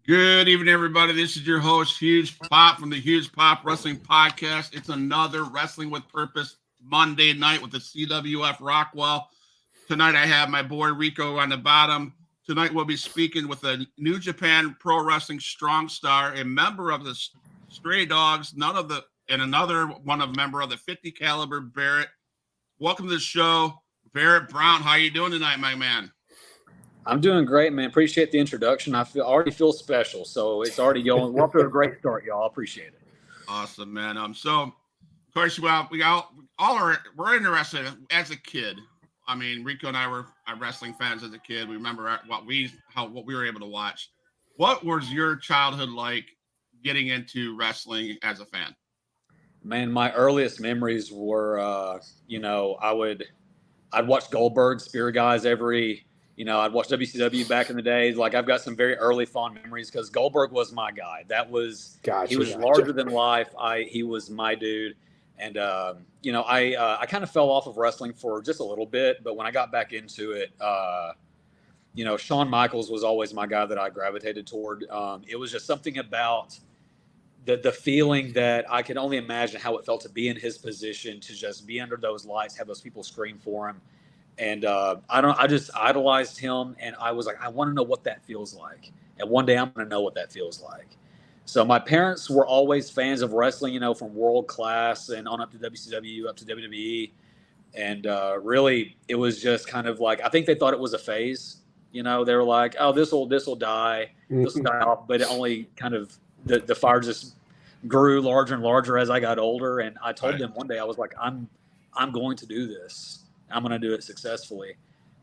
Good evening, everybody. This is your host, Huge Pop from the Huge Pop Wrestling Podcast. It's another Wrestling with Purpose Monday night with the CWF Rockwell. Tonight, I have my boy Rico on the bottom. Tonight, we'll be speaking with a New Japan Pro Wrestling Strong Star, a member of the Stray Dogs, and another one of member of the 50 caliber, Barrett. Welcome to the show, Barrett Brown. How you doing tonight, my man? I'm doing great, man. Appreciate the introduction. I already feel special, so it's already going. We're off to a great start, y'all. Appreciate it. Awesome, man. So, of course, we're interested as a kid. I mean, Rico and I were wrestling fans as a kid. We remember what we were able to watch. What was your childhood like getting into wrestling as a fan? Man, my earliest memories were, I'd watch Goldberg, Spear Guys I'd watch WCW back in the days. Like, I've got some very early fond memories because Goldberg was my guy. He was larger than life. He was my dude. And, I kind of fell off of wrestling for just a little bit. But when I got back into it, Shawn Michaels was always my guy that I gravitated toward. It was just something about the feeling that I could only imagine how it felt to be in his position, to just be under those lights, have those people scream for him. And I just idolized him, and I was like, I want to know what that feels like. And one day I'm going to know what that feels like. So my parents were always fans of wrestling, from World Class and on up to WCW, up to WWE. And really, it was just kind of like, I think they thought it was a phase. They were like, oh, this will die. This will die off. But it only kind of, the fire just grew larger and larger as I got older. And I told them one day, I was like, I'm going to do this. I'm going to do it successfully.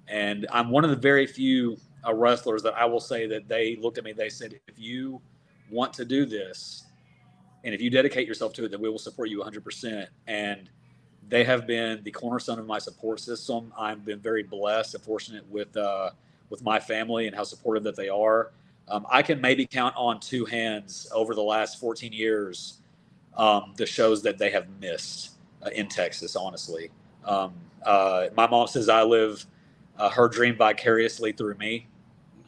And I'm one of the very few wrestlers that I will say that they looked at me, they said, if you want to do this, and if you dedicate yourself to it, then we will support you 100%. And they have been the cornerstone of my support system. I've been very blessed and fortunate with my family and how supportive that they are. I can maybe count on two hands over the last 14 years the shows that they have missed in Texas, honestly. My mom says I live her dream vicariously through me.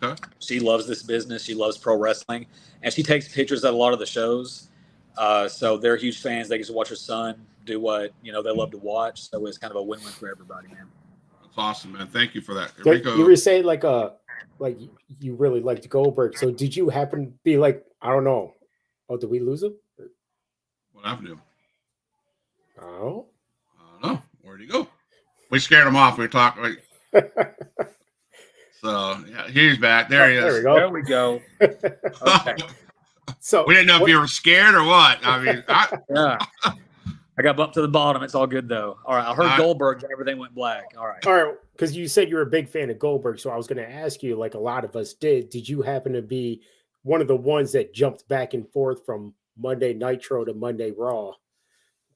Okay. She loves this business. She loves pro wrestling, and she takes pictures at a lot of the shows. So they're huge fans. They get to watch her son do what they love to watch. So it's kind of a win-win for everybody, man. That's awesome, man. Thank you for that. Rico, you were saying like you really liked Goldberg. So did you happen to be like, I don't know? Oh, did we lose him? What happened to him? Oh, I don't know. Where'd he go? We scared him off. We were talking. So yeah, he's back. There he is. There we go. There we go. Okay. So we didn't know if you were scared or what. I mean, yeah. I got bumped to the bottom. It's all good though. All right. I heard Goldberg and everything went black. All right. All right. Because you said you were a big fan of Goldberg. So I was going to ask you, like a lot of us did you happen to be one of the ones that jumped back and forth from Monday Nitro to Monday Raw?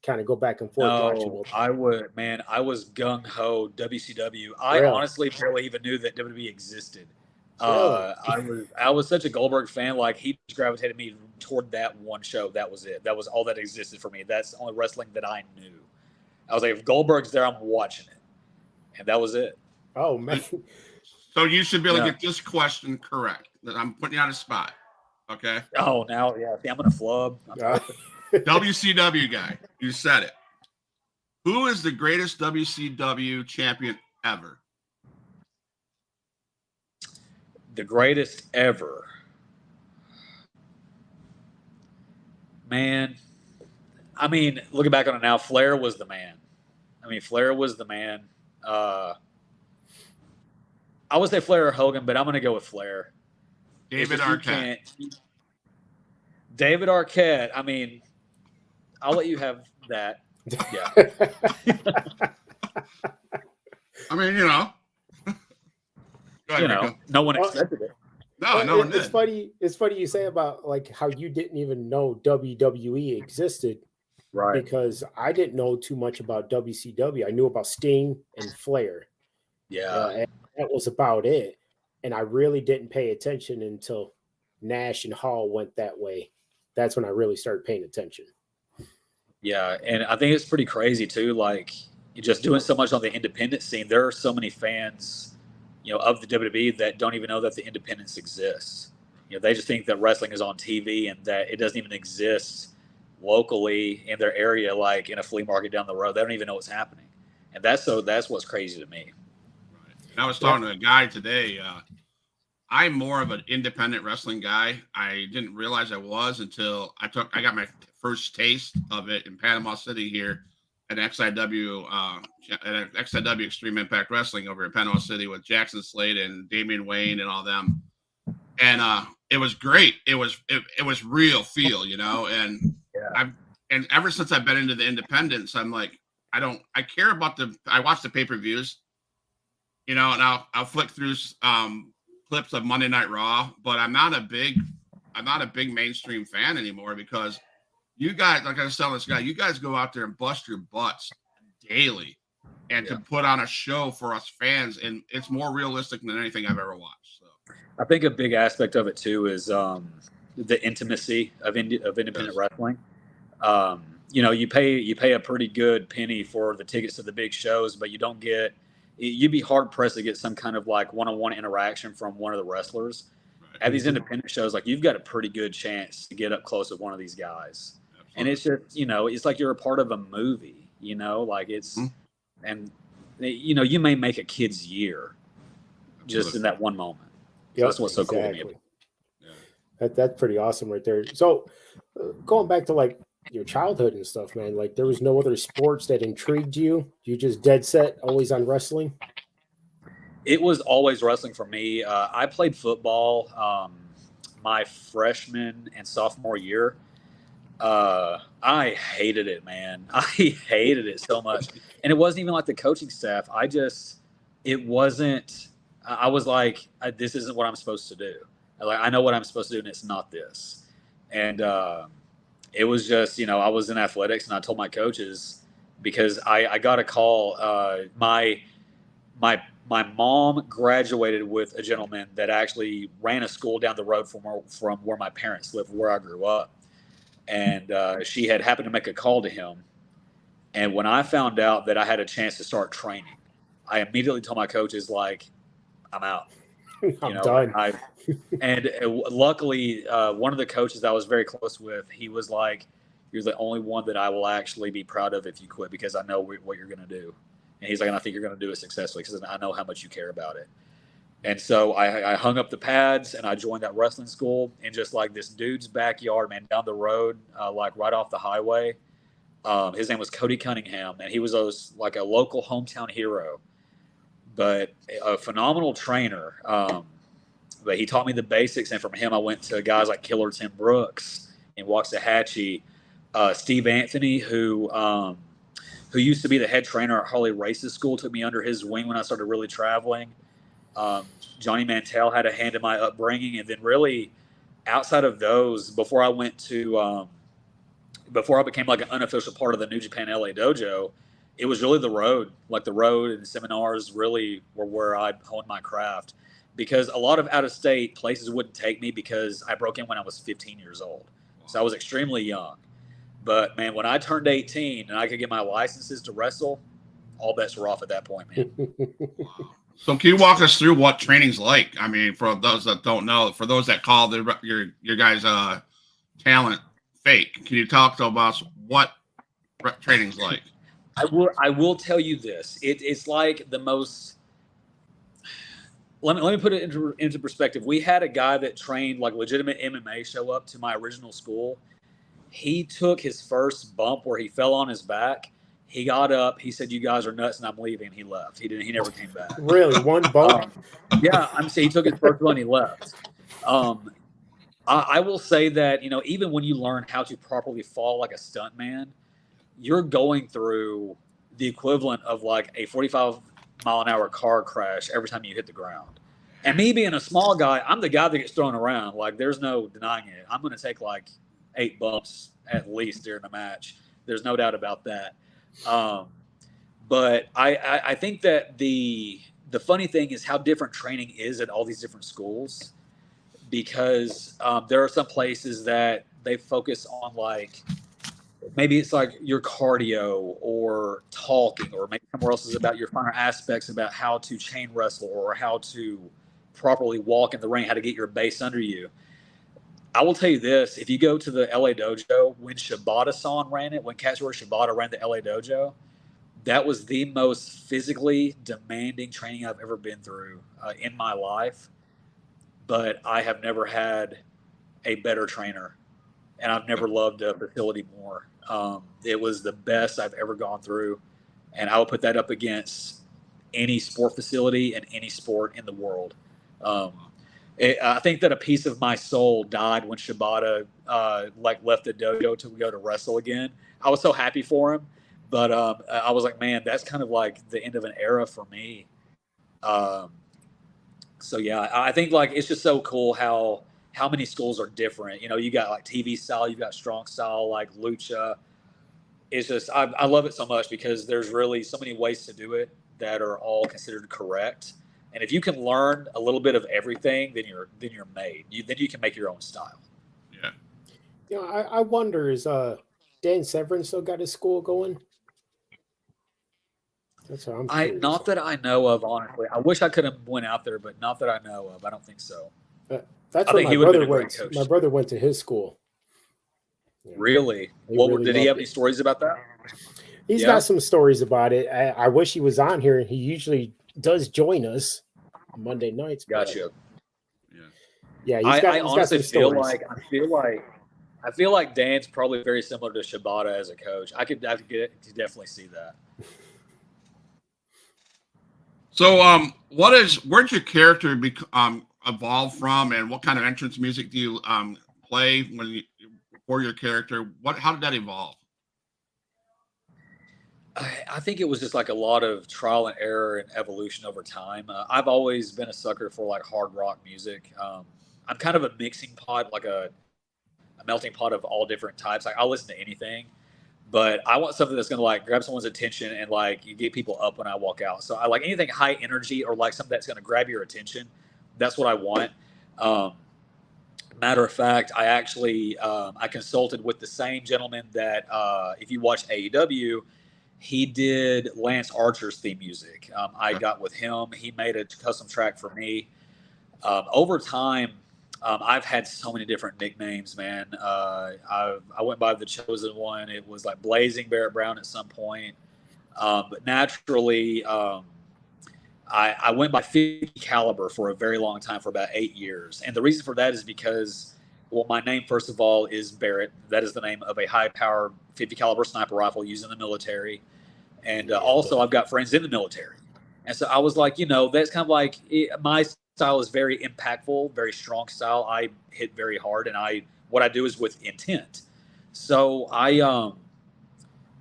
Kind of go back and forth. No, I was gung-ho WCW. I honestly barely even knew that WWE existed. Really? I was such a Goldberg fan. Like, he just gravitated me toward that one show. That was it. That was all that existed for me. That's the only wrestling that I knew. I was like, if Goldberg's there, I'm watching it. And that was it. Oh, man. So you should be able to get this question correct. I'm putting you on the spot. Okay? Oh, now, yeah. See, I'm going to flub. WCW guy. You said it. Who is the greatest WCW champion ever? The greatest ever. Man. I mean, looking back on it now, Flair was the man. I would say Flair or Hogan, but I'm going to go with Flair. David Arquette. David Arquette. I mean, I'll let you have that. Yeah. I mean, you know. Go ahead, Rico. No one expected it. No, no one did. It's funny. It's funny you say about like how you didn't even know WWE existed, Right? Because I didn't know too much about WCW. I knew about Sting and Flair. Yeah. And that was about it. And I really didn't pay attention until Nash and Hall went that way. That's when I really started paying attention. Yeah, and I think it's pretty crazy too. Like just doing so much on the independent scene, there are so many fans, of the WWE that don't even know that the independents exists. They just think that wrestling is on TV and that it doesn't even exist locally in their area, like in a flea market down the road. They don't even know what's happening, and that's what's crazy to me. Right. I was talking to a guy today. I'm more of an independent wrestling guy. I didn't realize I was until I got my first taste of it in Panama City here at XIW Extreme Impact Wrestling over in Panama City with Jackson Slade and Damian Wayne and all them. And it was great. It was real feel, and and ever since I've been into the independents, I'm like, I care about I watch the pay-per-views, and I'll flick through clips of Monday Night Raw, but I'm not a big mainstream fan anymore because you guys, like I was telling this guy, you guys go out there and bust your butts daily and to put on a show for us fans, and it's more realistic than anything I've ever watched. So I think a big aspect of it too is the intimacy of independent wrestling. You pay a pretty good penny for the tickets to the big shows, but you don't get. You'd be hard pressed to get some kind of like one-on-one interaction from one of the wrestlers. Right. At these independent shows, like you've got a pretty good chance to get up close with one of these guys. Absolutely. And it's just, it's like you're a part of a movie, like it's, and you may make a kid's year just in that one moment. So that's what's so cool to me. Yeah. That's pretty awesome right there. So going back to like your childhood and stuff, man, like there was no other sports that intrigued you? You just dead set always on wrestling? It was always wrestling for me. I played football my freshman and sophomore year. I hated it, man. I hated it so much. And it wasn't even like the coaching staff. I was like, this isn't what I'm supposed to do. I know what I'm supposed to do and it's not this. And, it was just, I was in athletics and I told my coaches because I got a call. My mom graduated with a gentleman that actually ran a school down the road from where my parents lived, where I grew up. And she had happened to make a call to him. And when I found out that I had a chance to start training, I immediately told my coaches, like, I'm out. I'm done. And luckily, one of the coaches I was very close with, he was like, you're the only one that I will actually be proud of if you quit because I know what you're going to do. And he's like, and I think you're going to do it successfully because I know how much you care about it. And so I hung up the pads and I joined that wrestling school in just like this dude's backyard, man, down the road, like right off the highway. His name was Cody Cunningham, and he was like a local hometown hero, but a phenomenal trainer. But he taught me the basics, and from him I went to guys like Killer Tim Brooks and Waxahachie, Steve Anthony, who used to be the head trainer at Harley Race's school, took me under his wing when I started really traveling. Johnny Mantell had a hand in my upbringing, and then really outside of those, before I became like an unofficial part of the New Japan LA Dojo, it was really the road. Like the road and seminars really were where I honed my craft. Because a lot of out-of-state places wouldn't take me because I broke in when I was 15 years old. So I was extremely young. But, man, when I turned 18 and I could get my licenses to wrestle, all bets were off at that point, man. Wow. So can you walk us through what training's like? I mean, for those that don't know, for those that call your guys' talent fake, can you talk to us what training's like? I will tell you this. It's like the most... Let me put it into perspective. We had a guy that trained like legitimate MMA show up to my original school. He took his first bump where he fell on his back. He got up. He said, "You guys are nuts," and I'm leaving. He left. He never came back. Really, one bump? Yeah, I'm saying he took his first one. He left. I will say that even when you learn how to properly fall like a stuntman, you're going through the equivalent of like a 45-mile-an-hour car crash every time you hit the ground. And me being a small guy, I'm the guy that gets thrown around. Like, there's no denying it. I'm going to take like 8 bumps at least during the match. There's no doubt about that. But I think that the funny thing is how different training is at all these different schools, because there are some places that they focus on, like, maybe it's like your cardio or talking, or maybe somewhere else is about your finer aspects about how to chain wrestle or how to properly walk in the ring, how to get your base under you. I will tell you this, if you go to the LA Dojo, when Shibata-san ran it, when Katsuyori Shibata ran the LA Dojo, that was the most physically demanding training I've ever been through in my life. But I have never had a better trainer, and I've never loved a facility more. It was the best I've ever gone through, and I would put that up against any sport facility and any sport in the world. I think that a piece of my soul died when Shibata left the dojo to go to wrestle again. I was so happy for him, but I was like, man, that's kind of like the end of an era for me. So yeah, I think like it's just so cool how many schools are different. You know, you got like TV style, you've got strong style, like lucha. It's just I love it so much because there's really so many ways to do it that are all considered correct. And if you can learn a little bit of everything, then you're made. Then you can make your own style. Yeah. You know, I wonder, is Dan Severn still got his school going? That's what I'm curious. Not that I know of, honestly. I wish I could have went out there, but not that I know of. I don't think so. That's where my brother went. My brother went to his school. Yeah. Really? Did he have any stories about that? He's got some stories about it. I wish he was on here. He usually does join us Monday nights. Gotcha. Yeah, I honestly feel like Dan's probably very similar to Shibata as a coach. I could definitely see that. So, where'd your character evolve from, and what kind of entrance music do you play for your character? How did that evolve? I think it was just like a lot of trial and error and evolution over time. I've always been a sucker for like hard rock music. I'm kind of a mixing pot, like a melting pot of all different types. Like I'll listen to anything, but I want something that's going to like grab someone's attention and like you get people up when I walk out. So I like anything high energy or like something that's going to grab your attention. That's what I want. Matter of fact, I actually I consulted with the same gentleman that if you watch AEW, he did Lance Archer's theme music. I got with him. He made a custom track for me. Over time, I've had so many different nicknames, man. I went by the Chosen One. It was like Blazing Barrett Brown at some point. But naturally, I went by 50 Caliber for a very long time, for about 8 years. And the reason for that is because, well, my name, first of all, is Barrett. That is the name of a high-power 50 caliber sniper rifle used in the military. And also I've got friends in the military. And so I was like, that's kind of like my style is very impactful, very strong style. I hit very hard, and what I do is with intent. So I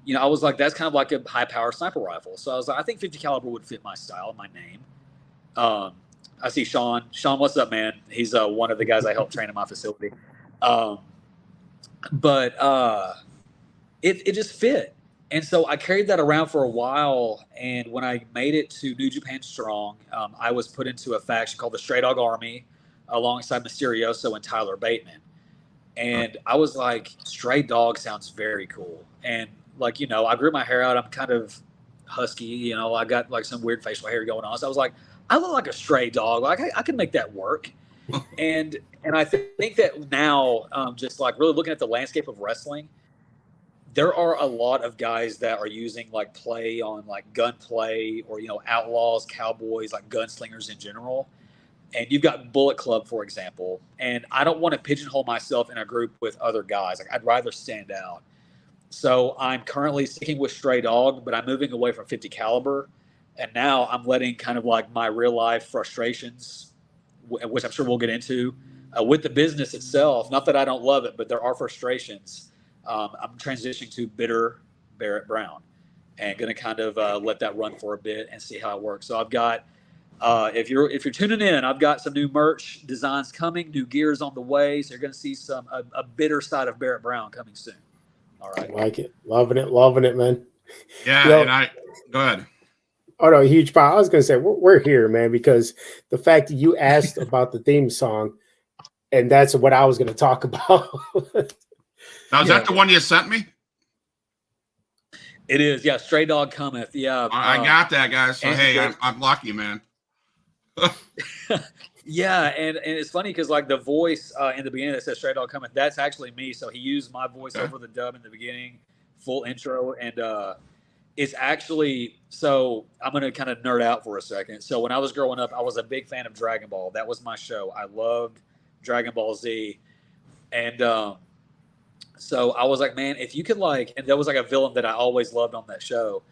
was like, that's kind of like a high power sniper rifle. So I was like, I think 50 caliber would fit my style, my name. I see Sean. Sean, what's up, man? He's one of the guys I helped train in my facility. But it just fit. And so I carried that around for a while. And when I made it to New Japan Strong, I was put into a faction called the Stray Dog Army alongside Mysterioso and Tyler Bateman. And I was like, Stray Dog sounds very cool. And like, I grew my hair out. I'm kind of husky, I got like some weird facial hair going on. So I was like, I look like a stray dog. Like I can make that work. And I think that now, just like really looking at the landscape of wrestling, there are a lot of guys that are using like play on like gunplay or, outlaws, cowboys, like gunslingers in general. And you've got Bullet Club, for example. And I don't want to pigeonhole myself in a group with other guys. Like I'd rather stand out. So I'm currently sticking with Stray Dog, but I'm moving away from 50 caliber. And now I'm letting kind of like my real life frustrations, which I'm sure we'll get into, with the business itself. Not that I don't love it, but there are frustrations. I'm transitioning to bitter Barrett Brown, and going to kind of let that run for a bit and see how it works. So I've got, if you're tuning in, I've got some new merch designs coming, new gears on the way. So you're going to see a bitter side of Barrett Brown coming soon. All right. Like it. Loving it, man. Yeah, and go ahead. Oh no, huge pop. I was gonna say we're here, man, because the fact that you asked about the theme song, and that's what I was gonna talk about. Now, is that the one you sent me? It is, yeah. Stray Dog Cometh, yeah. I got that, guys. So hey, I'm lucky, man. Yeah, and it's funny because like the voice in the beginning that says "Stray Dog Cometh," that's actually me. So he used my voice over the dub in the beginning, full intro, and it's actually, so I'm gonna kind of nerd out for a second. So when I was growing up, I was a big fan of Dragon Ball. That was my show. I loved Dragon Ball Z, and so I was like, man, if you could like, and there was like a villain that I always loved on that show,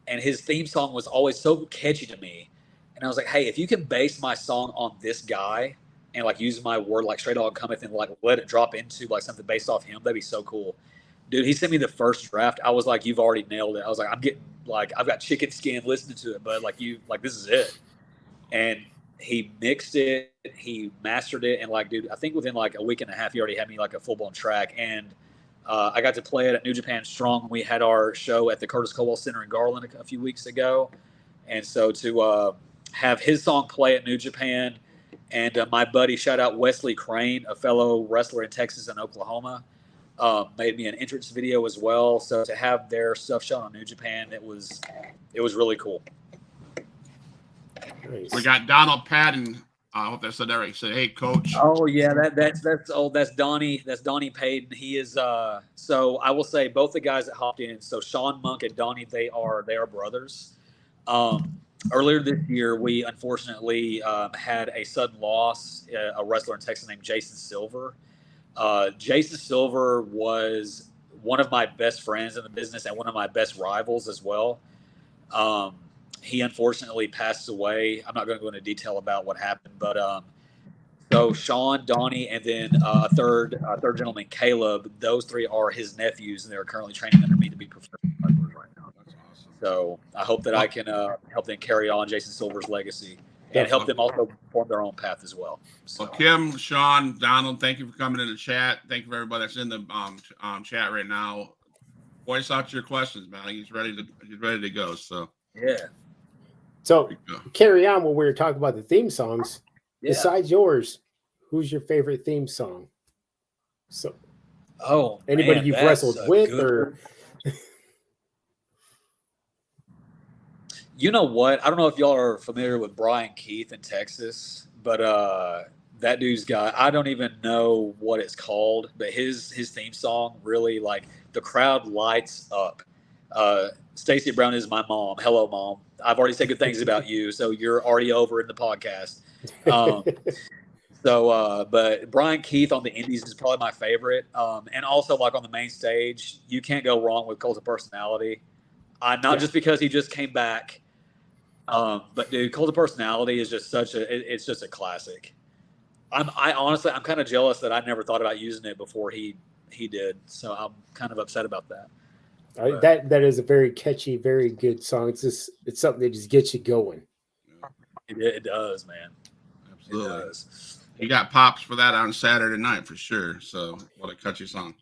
and his theme song was always so catchy to me. And I was like, hey, if you can base my song on this guy and like use my word like Stray Dog Cometh and like let it drop into like something based off him, that'd be so cool. Dude, he sent me the first draft. I was like, you've already nailed it. I was like, I'm getting like, I've got chicken skin listening to it, but like this is it. And he mixed it, he mastered it, and like, dude, I think within like a week and a half, he already had me like a full blown track. And I got to play it at New Japan Strong. We had our show at the Curtis Caldwell Center in Garland a few weeks ago, and so to have his song play at New Japan, and my buddy, shout out Wesley Crane, a fellow wrestler in Texas and Oklahoma, made me an entrance video as well. So to have their stuff shown on New Japan, it was really cool. Nice. We got Donald Patton. I hope I said that right. He said, "Hey, coach." Oh yeah, that's Donnie. That's Donnie Payton. He is. So I will say both the guys that hopped in. So Sean Monk and Donnie, they are brothers. Earlier this year, we unfortunately had a sudden loss. A wrestler in Texas named Jason Silver. Jason Silver was one of my best friends in the business and one of my best rivals as well. He unfortunately passed away. I'm not going to go into detail about what happened, but so Sean, Donnie, and then a third gentleman, Caleb. Those three are his nephews, and they're currently training under me to be professional wrestlers right now. That's awesome. So I hope that I can help them carry on Jason Silver's legacy and help them also form their own path as well. So Kim, Sean, Donald, thank you for coming in the chat. Thank you for everybody that's in the chat right now. Voice out your questions, man. He's ready to go. So yeah. So carry on when we were talking about the theme songs. Yeah. Besides yours, who's your favorite theme song? So, anybody man, you've wrestled with, or you know what? I don't know if y'all are familiar with Brian Keith in Texas, but that dude's got, I don't even know what it's called, but his theme song really, like, the crowd lights up. Stacey Brown is my mom. Hello, Mom. I've already said good things about you, so you're already over in the podcast. But Brian Keith on the Indies is probably my favorite. And also, like, on the main stage, you can't go wrong with Cult of Personality. Not just because he just came back, but dude, Cult of Personality is just it's just a classic. I'm kind of jealous that I never thought about using it before he did. So I'm kind of upset about that. That is a very catchy, very good song. It's something that just gets you going. It does, man. Absolutely. It does. You got pops for that on Saturday night for sure. So what a catchy song.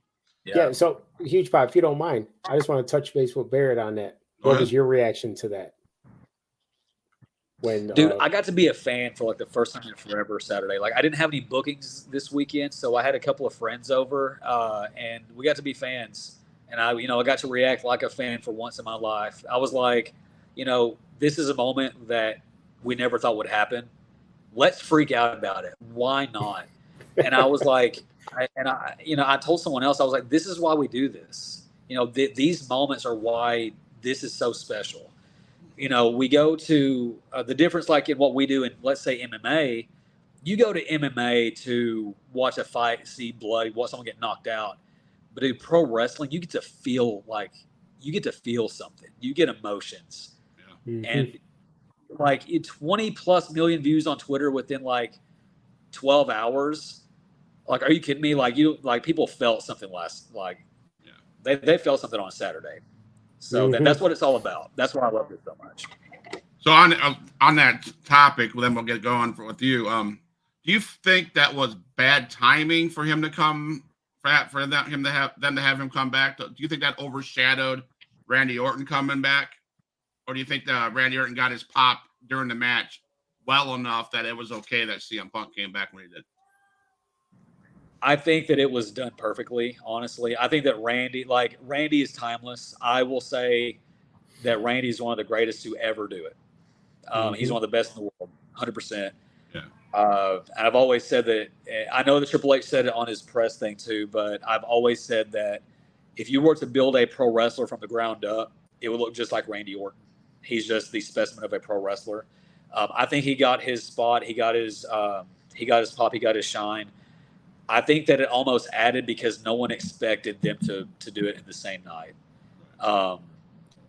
Yeah. So huge pop, if you don't mind, I just want to touch base with Barrett on that. What was your reaction to that? Dude, I got to be a fan for like the first time in forever Saturday. Like, I didn't have any bookings this weekend, so I had a couple of friends over, and we got to be fans. And I got to react like a fan for once in my life. I was like, this is a moment that we never thought would happen. Let's freak out about it. Why not? And I was like, I told someone else, I was like, this is why we do this. These moments are why this is so special. We go to the difference, like in what we do in, let's say, MMA. You go to MMA to watch a fight, see blood, watch someone get knocked out. But in pro wrestling, you get to feel something. You get emotions. Yeah. Mm-hmm. And like 20 plus million views on Twitter within like 12 hours. Like, are you kidding me? Like, people felt something they felt something on Saturday. So that's what it's all about. That's why I love it so much. So on that topic, then we'll get going with you. Do you think that was bad timing for him to come for them to have him come back? Do you think that overshadowed Randy Orton coming back, or do you think that Randy Orton got his pop during the match well enough that it was okay that CM Punk came back when he did? I think that it was done perfectly, honestly. I think that Randy is timeless. I will say that Randy is one of the greatest to ever do it. He's one of the best in the world, 100%. Yeah. And I've always said that, I know that Triple H said it on his press thing too, but I've always said that if you were to build a pro wrestler from the ground up, it would look just like Randy Orton. He's just the specimen of a pro wrestler. I think he got his spot. He got his pop. He got his shine. I think that it almost added because no one expected them to do it in the same night.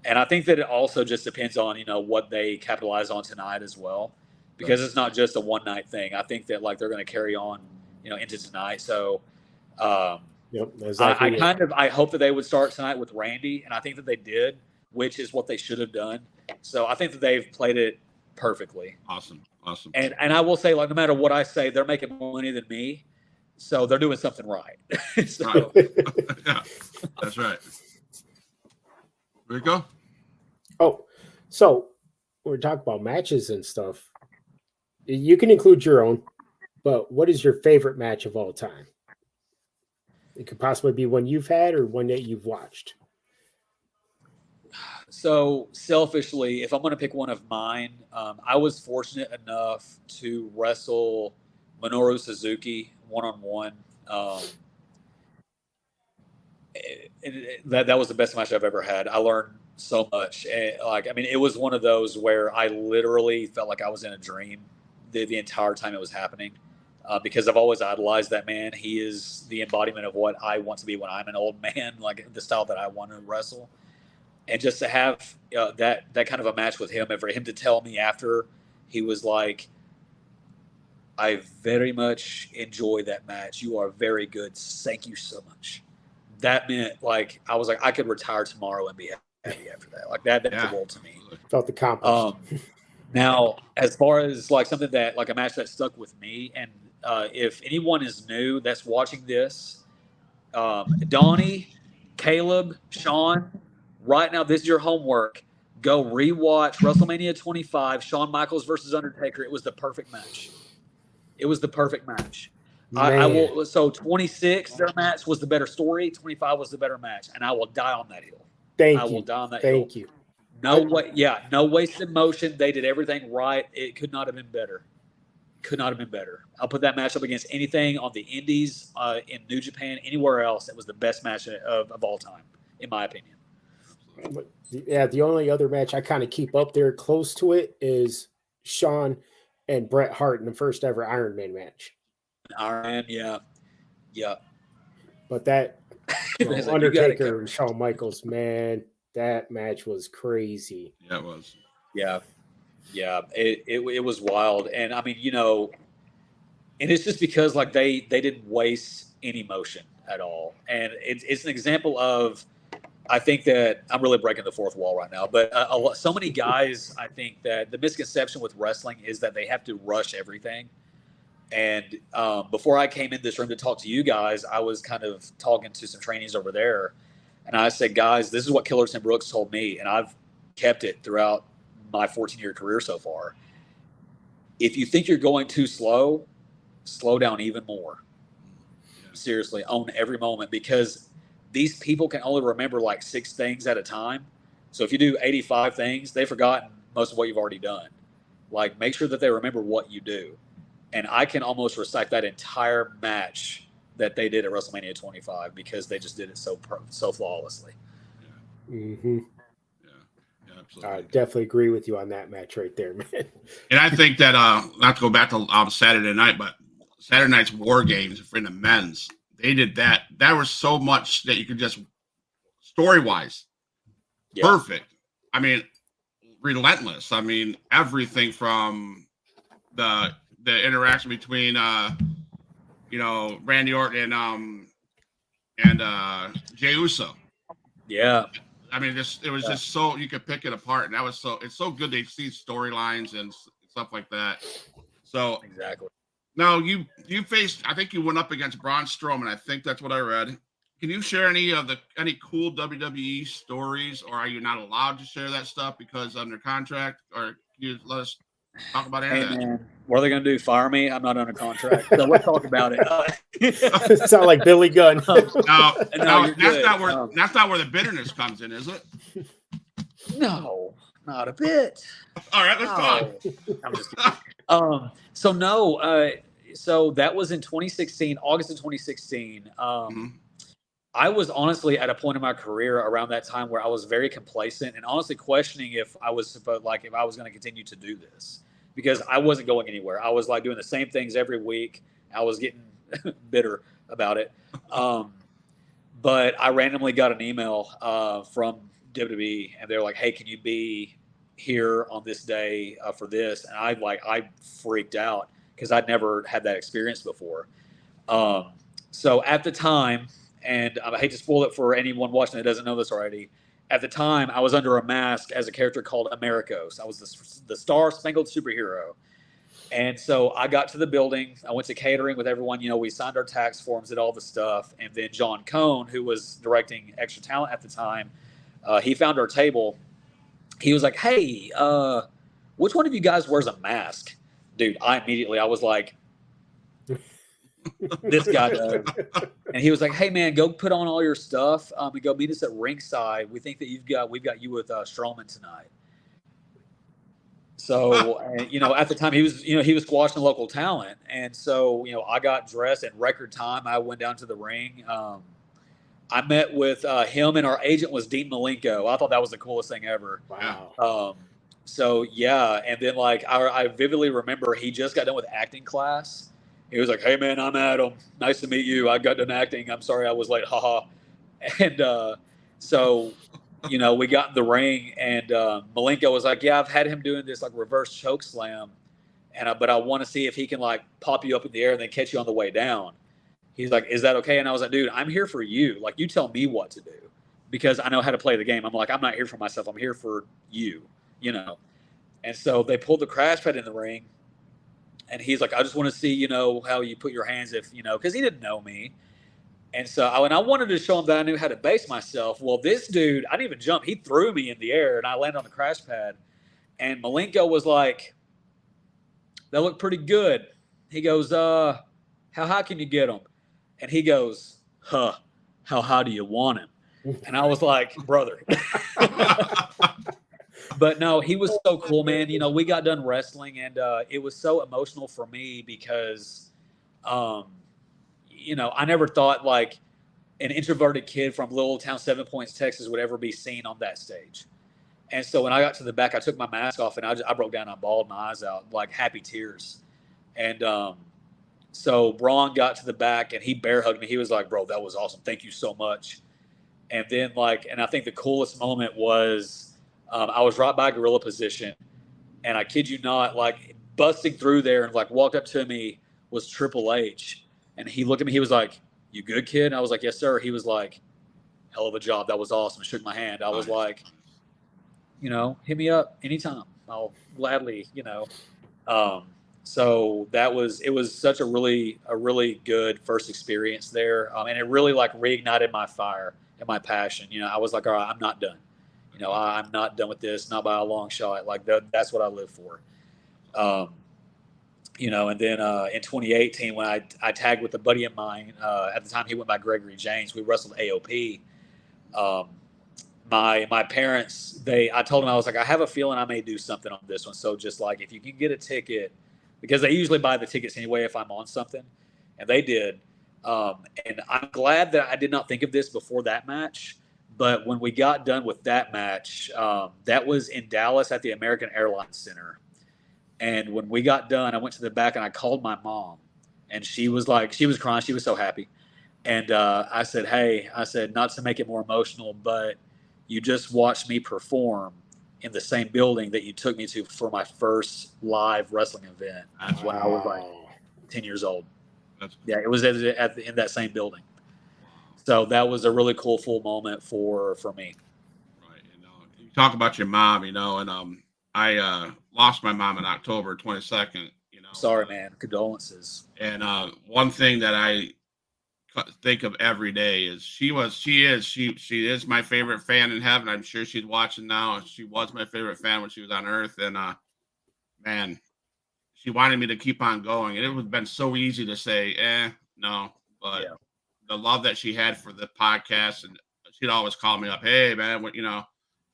And I think that it also just depends on, what they capitalize on tonight as well, because it's not just a one night thing. I think that they're going to carry on, into tonight. So, exactly. I hope that they would start tonight with Randy, and I think that they did, which is what they should have done. So I think that they've played it perfectly. Awesome. And I will say, no matter what I say, they're making more money than me, so they're doing something right. So. Yeah, that's right. There you go. Oh, so we're talking about matches and stuff. You can include your own, but what is your favorite match of all time? It could possibly be one you've had or one that you've watched. So selfishly, if I'm going to pick one of mine, I was fortunate enough to wrestle Minoru Suzuki one-on-one. That was the best match I've ever had. I learned so much. It was one of those where I literally felt like I was in a dream the entire time it was happening, because I've always idolized that man. He is the embodiment of what I want to be when I'm an old man, like the style that I want to wrestle. And just to have that kind of a match with him, and for him to tell me after, he was like, I very much enjoy that match. You are very good. Thank you so much. That meant I was like, I could retire tomorrow and be happy after that. That's the world to me. Felt accomplished. Now, as far as something that a match that stuck with me, and if anyone is new that's watching this, Donnie, Caleb, Sean, right now, this is your homework. Go rewatch WrestleMania 25, Shawn Michaels versus Undertaker. It was the perfect match. I will. So 26, their match was the better story. 25 was the better match, and I will die on that hill. I will die on that hill. Thank you. No way. Yeah, no wasted motion. They did everything right. It could not have been better. I'll put that match up against anything on the Indies, in New Japan, anywhere else. It was the best match of all time, in my opinion. Yeah, the only other match I kind of keep up there close to it is Shawn and Bret Hart in the first ever Iron Man match. Iron Man, yeah. But that Undertaker and Shawn Michaels, man, that match was crazy. Yeah, it was. Yeah. It was wild, and I mean, and it's just because they didn't waste any motion at all, and it's an example of. I think that I'm really breaking the fourth wall right now, but so many guys, I think that the misconception with wrestling is that they have to rush everything. And before I came in this room to talk to you guys, I was kind of talking to some trainees over there, and I said, guys, this is what Killerton Brooks told me, and I've kept it throughout my 14-year career so far. If you think you're going too slow, slow down even more. Seriously, own every moment, because these people can only remember 6 things at a time. So if you do 85 things, they've forgotten most of what you've already done. Make sure that they remember what you do. And I can almost recite that entire match that they did at WrestleMania 25 because they just did it so flawlessly. Mm-hmm. Yeah, absolutely. I definitely agree with you on that match right there, man. And I think that, not to go back to Saturday night, but Saturday night's War Games for the men's, they did that. That was so much that you could just, story-wise, perfect. I mean, relentless. I mean, everything from the interaction between, Randy Orton and Jey Uso. Yeah. I mean, it was just so you could pick it apart, and it's so good to see storylines and stuff like that. So exactly. Now you faced. I think you went up against Braun Strowman. I think that's what I read. Can you share any cool WWE stories, or are you not allowed to share that stuff because under contract? Or can you let us talk about any of that? Man, what are they going to do? Fire me? I'm not under contract. So let's talk about it. Sound like Billy Gunn. No, that's not where the bitterness comes in, is it? No, not a bit. All right, let's talk. I'm just kidding. So that was in 2016, August of 2016. I was honestly at a point in my career around that time where I was very complacent and honestly questioning if I was going to continue to do this, because I wasn't going anywhere. I was like doing the same things every week. I was getting bitter about it. But I randomly got an email from WWE, and they're like, "Hey, can you be here on this day for this?" And I freaked out because I'd never had that experience before. So at the time, and I hate to spoil it for anyone watching that doesn't know this already, at the time I was under a mask as a character called Americos. I was the Star Spangled Superhero. And so I got to the building. I went to catering with everyone. We signed our tax forms, did all the stuff. And then John Cohn, who was directing Extra Talent at the time, he found our table. He was like, "Hey, which one of you guys wears a mask?" Dude, I was like, this guy does. And he was like, "Hey man, go put on all your stuff and go meet us at ringside. We think that we've got you with Strowman tonight." So, at the time he was squashing local talent. And so, I got dressed in record time. I went down to the ring. I met with him, and our agent was Dean Malenko. I thought that was the coolest thing ever. Wow. So yeah. And then I vividly remember he just got done with acting class. He was like, "Hey man, I'm Adam. Nice to meet you. I got done acting. I'm sorry I was late. Haha." And so, we got in the ring, and Malenko was like, "Yeah, I've had him doing this reverse choke slam, but I want to see if he can pop you up in the air and then catch you on the way down." He's like, "Is that okay?" And I was like, "Dude, I'm here for you. You tell me what to do, because I know how to play the game." I'm like, "I'm not here for myself. I'm here for you, And so they pulled the crash pad in the ring. And he's like, "I just want to see, how you put your hands because he didn't know me." And so I wanted to show him that I knew how to base myself. Well, this dude, I didn't even jump. He threw me in the air, and I landed on the crash pad. And Malenko was like, "That looked pretty good." He goes, "How high can you get him?" And he goes, "How high do you want him?" And I was like, "Brother." But no, he was so cool, man. We got done wrestling, and it was so emotional for me because, I never thought an introverted kid from little town 7 Points, Texas would ever be seen on that stage. And so when I got to the back, I took my mask off, and I broke down. I bawled my eyes out, happy tears. And so Braun got to the back, and he bear hugged me. He was like, "Bro, that was awesome. Thank you so much." And then and I think the coolest moment was, I was right by gorilla position, and I kid you not, busting through there and walked up to me was Triple H, and he looked at me. He was like, "You good, kid?" And I was like, "Yes, sir." He was like, "Hell of a job. That was awesome." Shook my hand. I was like, "Hit me up anytime. I'll gladly, So it was such a really good first experience there, and it really reignited my fire and my passion. I was like, "All right, I'm not done. I'm not done with this, not by a long shot." That's what I live for. And then in 2018, when I tagged with a buddy of mine, at the time he went by Gregory James, we wrestled AOP. My parents, I told them, I was like, "I have a feeling I may do something on this one. So just if you can get a ticket," because they usually buy the tickets anyway if I'm on something, and they did. And I'm glad that I did not think of this before that match. But when we got done with that match, that was in Dallas at the American Airlines Center. And when we got done, I went to the back and I called my mom, and she was crying. She was so happy. And I said, "Hey," I said, "not to make it more emotional, but you just watched me perform in the same building that you took me to for my first live wrestling event." That's when I was 10 years old. Yeah, it was in that same building. So that was a really cool, full moment for me. you talk about your mom, and I lost my mom on October 22nd. Sorry, man. Condolences. And one thing that I think of every day is she is my favorite fan in heaven. I'm sure she's watching now. She was my favorite fan when she was on Earth, and man, she wanted me to keep on going, and it would have been so easy to say, no, but the love that she had for the podcast, and she'd always call me up, hey man,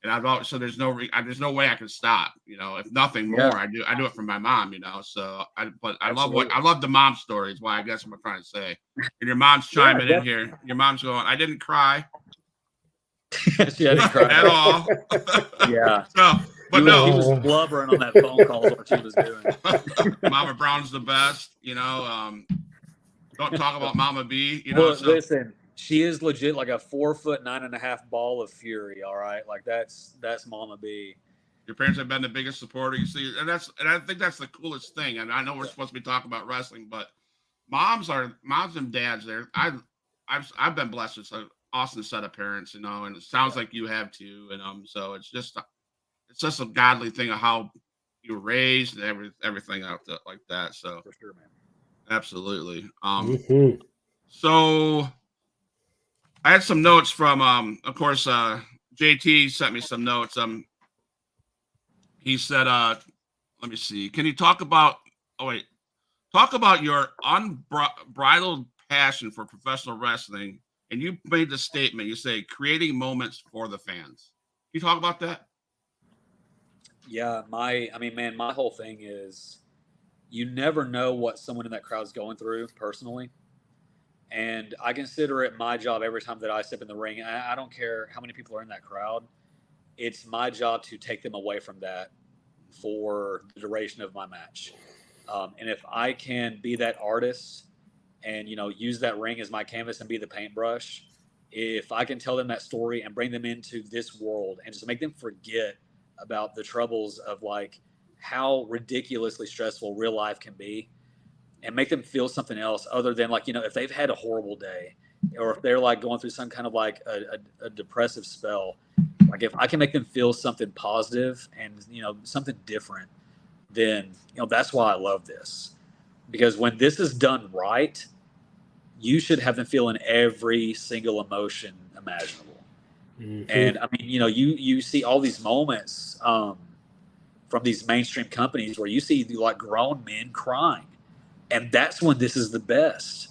and I've always, so there's no way I can stop, if nothing more, I do it for my mom, so I love the mom stories. Why, I guess I'm trying to say, and your mom's chiming in here. Your mom's going, I didn't cry. She didn't cry at all. Yeah. So, but he was blubbering on that phone call what she was doing. Mama Brown's the best, don't talk about Mama B, Listen, she is legit like a 4'9.5" ball of fury. All right, like that's Mama B. Your parents have been the biggest supporter, you see, and I think that's the coolest thing. And I know we're supposed to be talking about wrestling, but moms and dads there. I've been blessed with an awesome set of parents, and it sounds like you have too. And so it's just a godly thing of how you were raised and everything out there like that. So for sure, man. Absolutely. So I had some notes from, of course, JT sent me some notes. He said, let me see. Can you talk about your unbridled passion for professional wrestling? And you made the statement, you say, creating moments for the fans. Can you talk about that? Yeah, my whole thing is you never know what someone in that crowd is going through personally. And I consider it my job every time that I step in the ring. I don't care how many people are in that crowd. It's my job to take them away from that for the duration of my match. And if I can be that artist and, use that ring as my canvas and be the paintbrush, if I can tell them that story and bring them into this world and just make them forget about the troubles of like how ridiculously stressful real life can be, and make them feel something else other than like, if they've had a horrible day or if they're like going through some kind of like a depressive spell, like if I can make them feel something positive and, something different, then, that's why I love this. Because when this is done right, you should have them feeling every single emotion imaginable. Mm-hmm. And I mean, you see all these moments from these mainstream companies where you see like grown men crying. And that's when this is the best,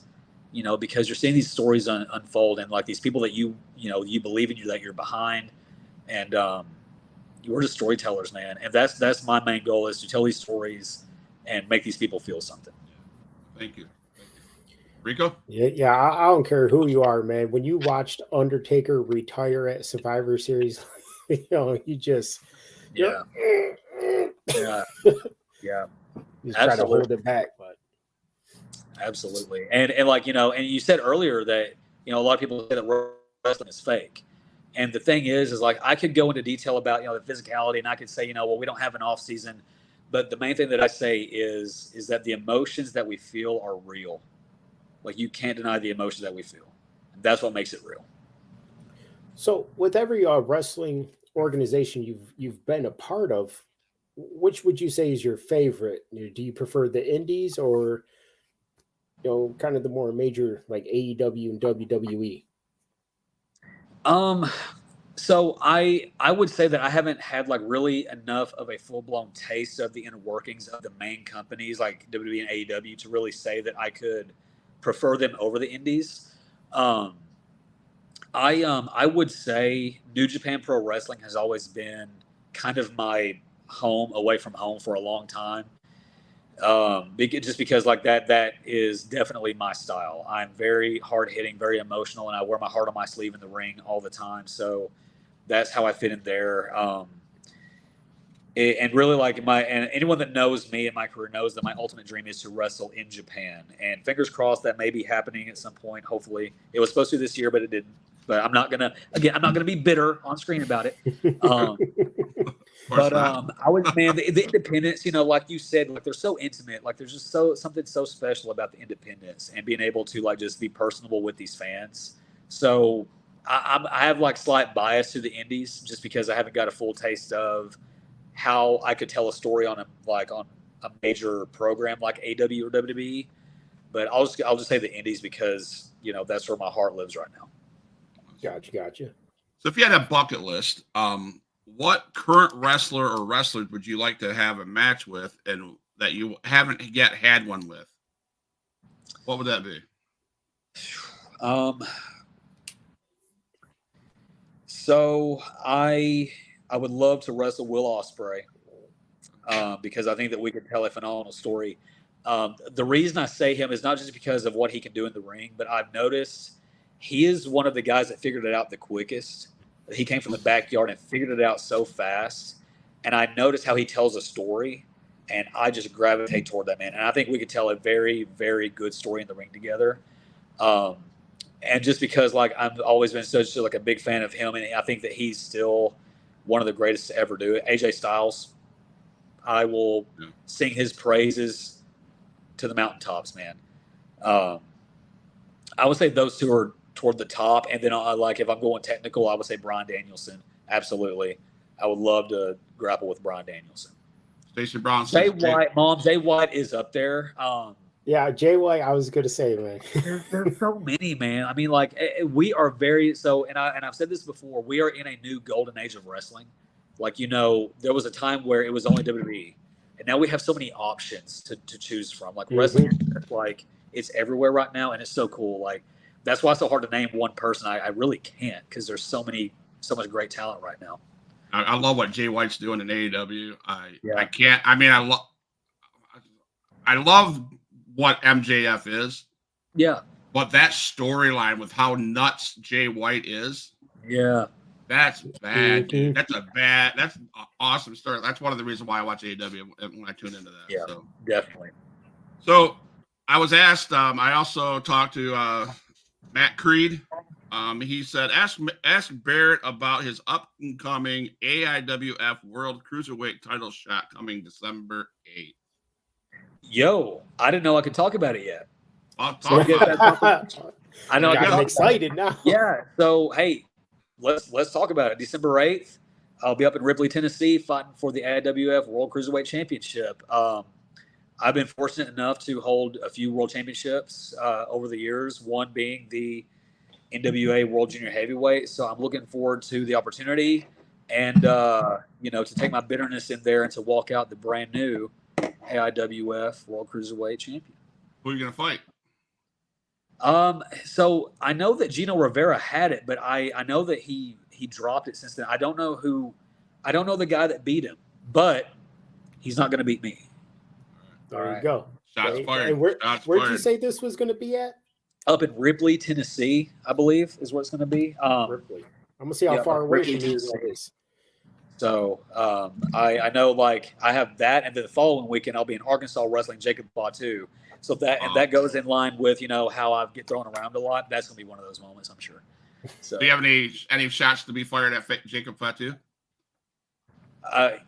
because you're seeing these stories unfold and like these people that you believe in, that you're behind, and you're just storytellers, man. And that's my main goal, is to tell these stories and make these people feel something. Thank you. Rico? Yeah. I don't care who you are, man. When you watched Undertaker retire at Survivor Series, you just yeah. Just try to hold it back, but. Absolutely. And like, and you said earlier that, a lot of people say that wrestling is fake. And the thing is like, I could go into detail about, the physicality, and I could say, well, we don't have an off season. But the main thing that I say is that the emotions that we feel are real. Like, you can't deny the emotions that we feel. That's what makes it real. So with every wrestling organization you've been a part of, which would you say is your favorite? Do you prefer the indies or, kind of the more major like AEW and WWE? So I would say that I haven't had like really enough of a full-blown taste of the inner workings of the main companies like WWE and AEW to really say that I could prefer them over the indies. I would say New Japan Pro Wrestling has always been kind of my home away from home for a long time. Just because like that is definitely my style. I'm very hard hitting, very emotional, and I wear my heart on my sleeve in the ring all the time. So that's how I fit in there. And really like and anyone that knows me and my career knows that my ultimate dream is to wrestle in Japan, and fingers crossed that may be happening at some point. Hopefully it was supposed to this year, but it didn't. But I'm not gonna be bitter on screen about it. But I would, man, the independents, like you said, like they're so intimate, like there's just something so special about the independents and being able to like just be personable with these fans. So I have like slight bias to the indies just because I haven't got a full taste of how I could tell a story on a major program like AW or WWE. But I'll just say the indies because that's where my heart lives right now. Gotcha. So if you had a bucket list, what current wrestler or wrestlers would you like to have a match with, and that you haven't yet had one with? What would that be? So I would love to wrestle Will Ospreay because I think that we could tell a phenomenal story. The reason I say him is not just because of what he can do in the ring, but I've noticed he is one of the guys that figured it out the quickest. He came from the backyard and figured it out so fast. And I noticed how he tells a story, and I just gravitate toward that man. And I think we could tell a very, very good story in the ring together. And just because I've always been such a big fan of him, and I think that he's still one of the greatest to ever do it. AJ Styles, I will sing his praises to the mountaintops, man. I would say those two are toward the top, and then if I'm going technical, I would say Bryan Danielson. Absolutely, I would love to grapple with Bryan Danielson. Stacey Brown. Jay White is up there. Yeah, Jay White. I was gonna say, man. There's so many, man. I mean, we are and I've said this before. We are in a new golden age of wrestling. There was a time where it was only WWE, and now we have so many options to choose from. Wrestling, it's everywhere right now, and it's so cool. That's why it's so hard to name one person. I really can't because there's so much great talent right now. I love what Jay White's doing in AEW. I can't. I mean, I love what MJF is. Yeah. But that storyline with how nuts Jay White is. Yeah. That's bad, dude. That's an awesome story. That's one of the reasons why I watch AEW when I tune into that. Yeah, so. Definitely. So I was asked, I also talked to Matt Creed. He said, ask Barrett about his upcoming AIWF World Cruiserweight title shot coming December 8th. Yo, I didn't know I could talk about it yet. I'll talk about it. I know. I'm excited now. Yeah. So, hey, let's talk about it. December 8th, I'll be up in Ripley, Tennessee, fighting for the AIWF World Cruiserweight Championship. I've been fortunate enough to hold a few world championships over the years, one being the NWA World Junior Heavyweight. So I'm looking forward to the opportunity and, to take my bitterness in there and to walk out the brand new AIWF World Cruiserweight Champion. Who are you going to fight? So I know that Gino Rivera had it, but I know that he dropped it since then. I don't know the guy that beat him, but he's not going to beat me. There you go. Shots fired. And where'd you say this was going to be at? Up in Ripley, Tennessee, I believe is where it's going to be. Ripley. I'm going to see how far away from you that is. So I know I have that, and then the following weekend I'll be in Arkansas wrestling Jacob Batu. So that goes in line with how I get thrown around a lot. That's gonna be one of those moments, I'm sure. So, do you have any shots to be fired at Jacob Batu?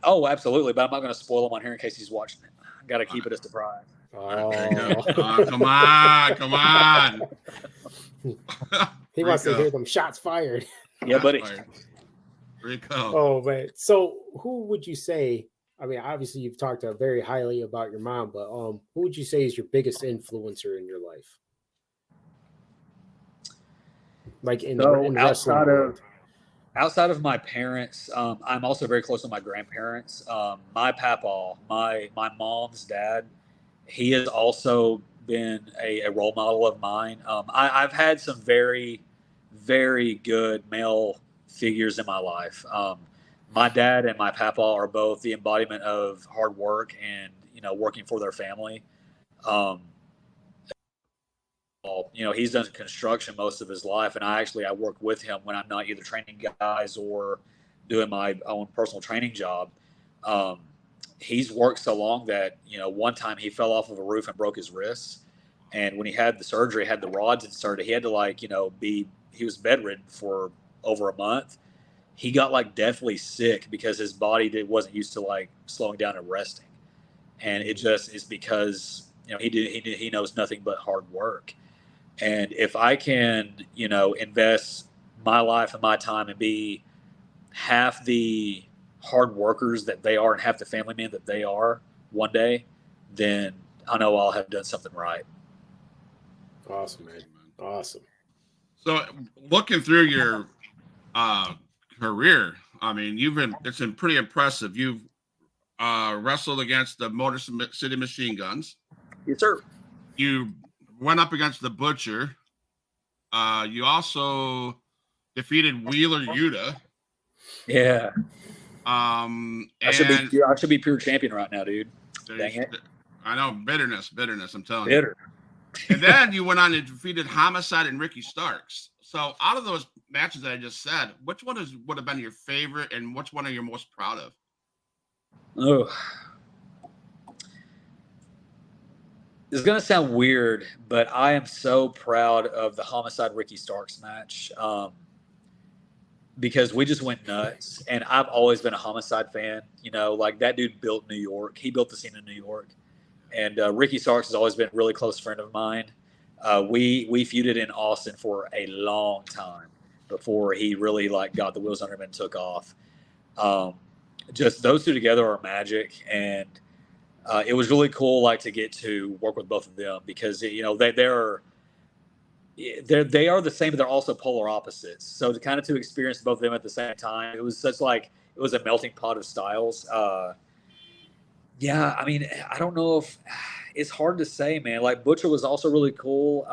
Oh, absolutely, but I'm not going to spoil him on here in case he's watching it. I got to keep it a surprise. Oh. Come on. He wants to hear them shots fired. Yeah, buddy. Rico. Oh, man. So who would you say, I mean, obviously you've talked very highly about your mom, but who would you say is your biggest influencer in your life? In outside of my parents, I'm also very close to my grandparents. My papa, my mom's dad, he has also been a role model of mine. I've had some very, very good male figures in my life. My dad and my papa are both the embodiment of hard work and working for their family. He's done construction most of his life, and I work with him when I'm not either training guys or doing my own personal training job. He's worked so long that one time he fell off of a roof and broke his wrist, and when he had the surgery, had the rods inserted, he had to he was bedridden for over a month. He got deathly sick because his body wasn't used to slowing down and resting, and it just is because he knows nothing but hard work. And if I can invest my life and my time and be half the hard workers that they are and half the family men that they are one day, then I know I'll have done something right. Awesome, man. Awesome. So looking through your career, I mean, it's been pretty impressive. You've wrestled against the Motor City Machine Guns. Yes, sir. You went up against the Butcher. You also defeated Wheeler Yuta. Yeah. I should be pure champion right now, dude. Dang it. I know, bitterness. I'm telling you. And then you went on and defeated Homicide and Ricky Starks. So out of those matches that I just said, which one would have been your favorite, and which one are you most proud of? Oh, it's gonna sound weird, but I am so proud of the Homicide Ricky Starks match. Because we just went nuts, and I've always been a Homicide fan. You know, like that dude built New York. He built the scene in New York, and Ricky Starks has always been a really close friend of mine. We feuded in Austin for a long time before he really got the wheels under him and took off. Just those two together are magic, and it was really cool to get to work with both of them because they are the same, but they're also polar opposites. So to experience both of them at the same time, it was it was a melting pot of styles. Yeah, I mean, I don't know if it's hard to say, man. Butcher was also really cool.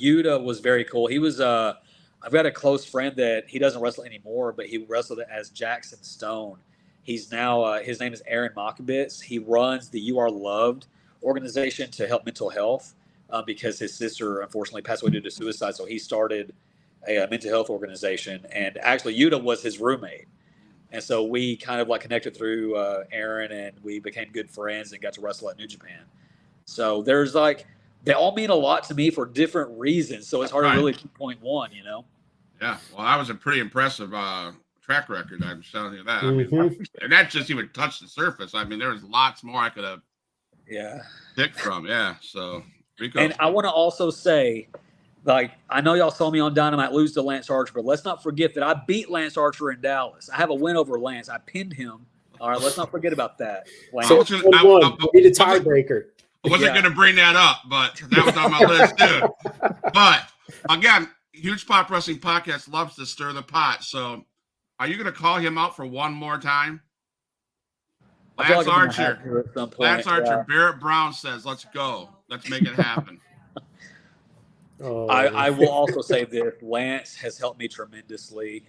Yuta was very cool. He was I've got a close friend that he doesn't wrestle anymore, but he wrestled as Jackson Stone. He's now his name is Aaron Makabitz. He runs the You Are Loved organization to help mental health. Because his sister unfortunately passed away due to suicide. So he started a mental health organization, and actually Yuta was his roommate. And so we kind of connected through Aaron, and we became good friends and got to wrestle at New Japan. So there's they all mean a lot to me for different reasons. So it's hard to really pinpoint one, Yeah. Well, that was a pretty impressive track record. I'm telling you that. I mean, and that just even touched the surface. I mean, there was lots more I could have picked from. Yeah. So. And I want to also say, I know y'all saw me on Dynamite lose to Lance Archer, but let's not forget that I beat Lance Archer in Dallas. I have a win over Lance. I pinned him. All right, let's not forget about that. Lance. So be the tiebreaker. I wasn't going to bring that up, but that was on my list too. But again, Huge Pop Wrestling Podcast loves to stir the pot. So, are you going to call him out for one more time? Lance Archer. Barrett Brown says, "Let's go. Let's make it happen." I will also say this: Lance has helped me tremendously.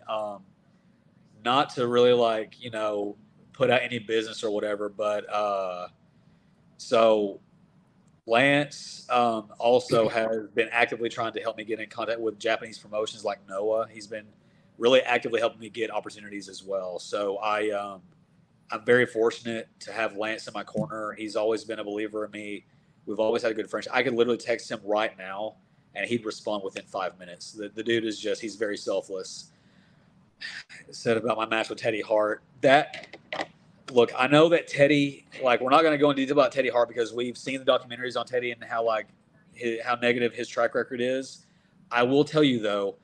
Not to really put out any business or whatever, but so Lance also has been actively trying to help me get in contact with Japanese promotions like Noah. He's been really actively helping me get opportunities as well. So I'm very fortunate to have Lance in my corner. He's always been a believer in me. We've always had a good friendship. I could literally text him right now, and he'd respond within 5 minutes. The dude is he's very selfless. Said about my match with Teddy Hart. Look, I know that Teddy, we're not going to go into detail about Teddy Hart because we've seen the documentaries on Teddy and how, how negative his track record is. I will tell you, though,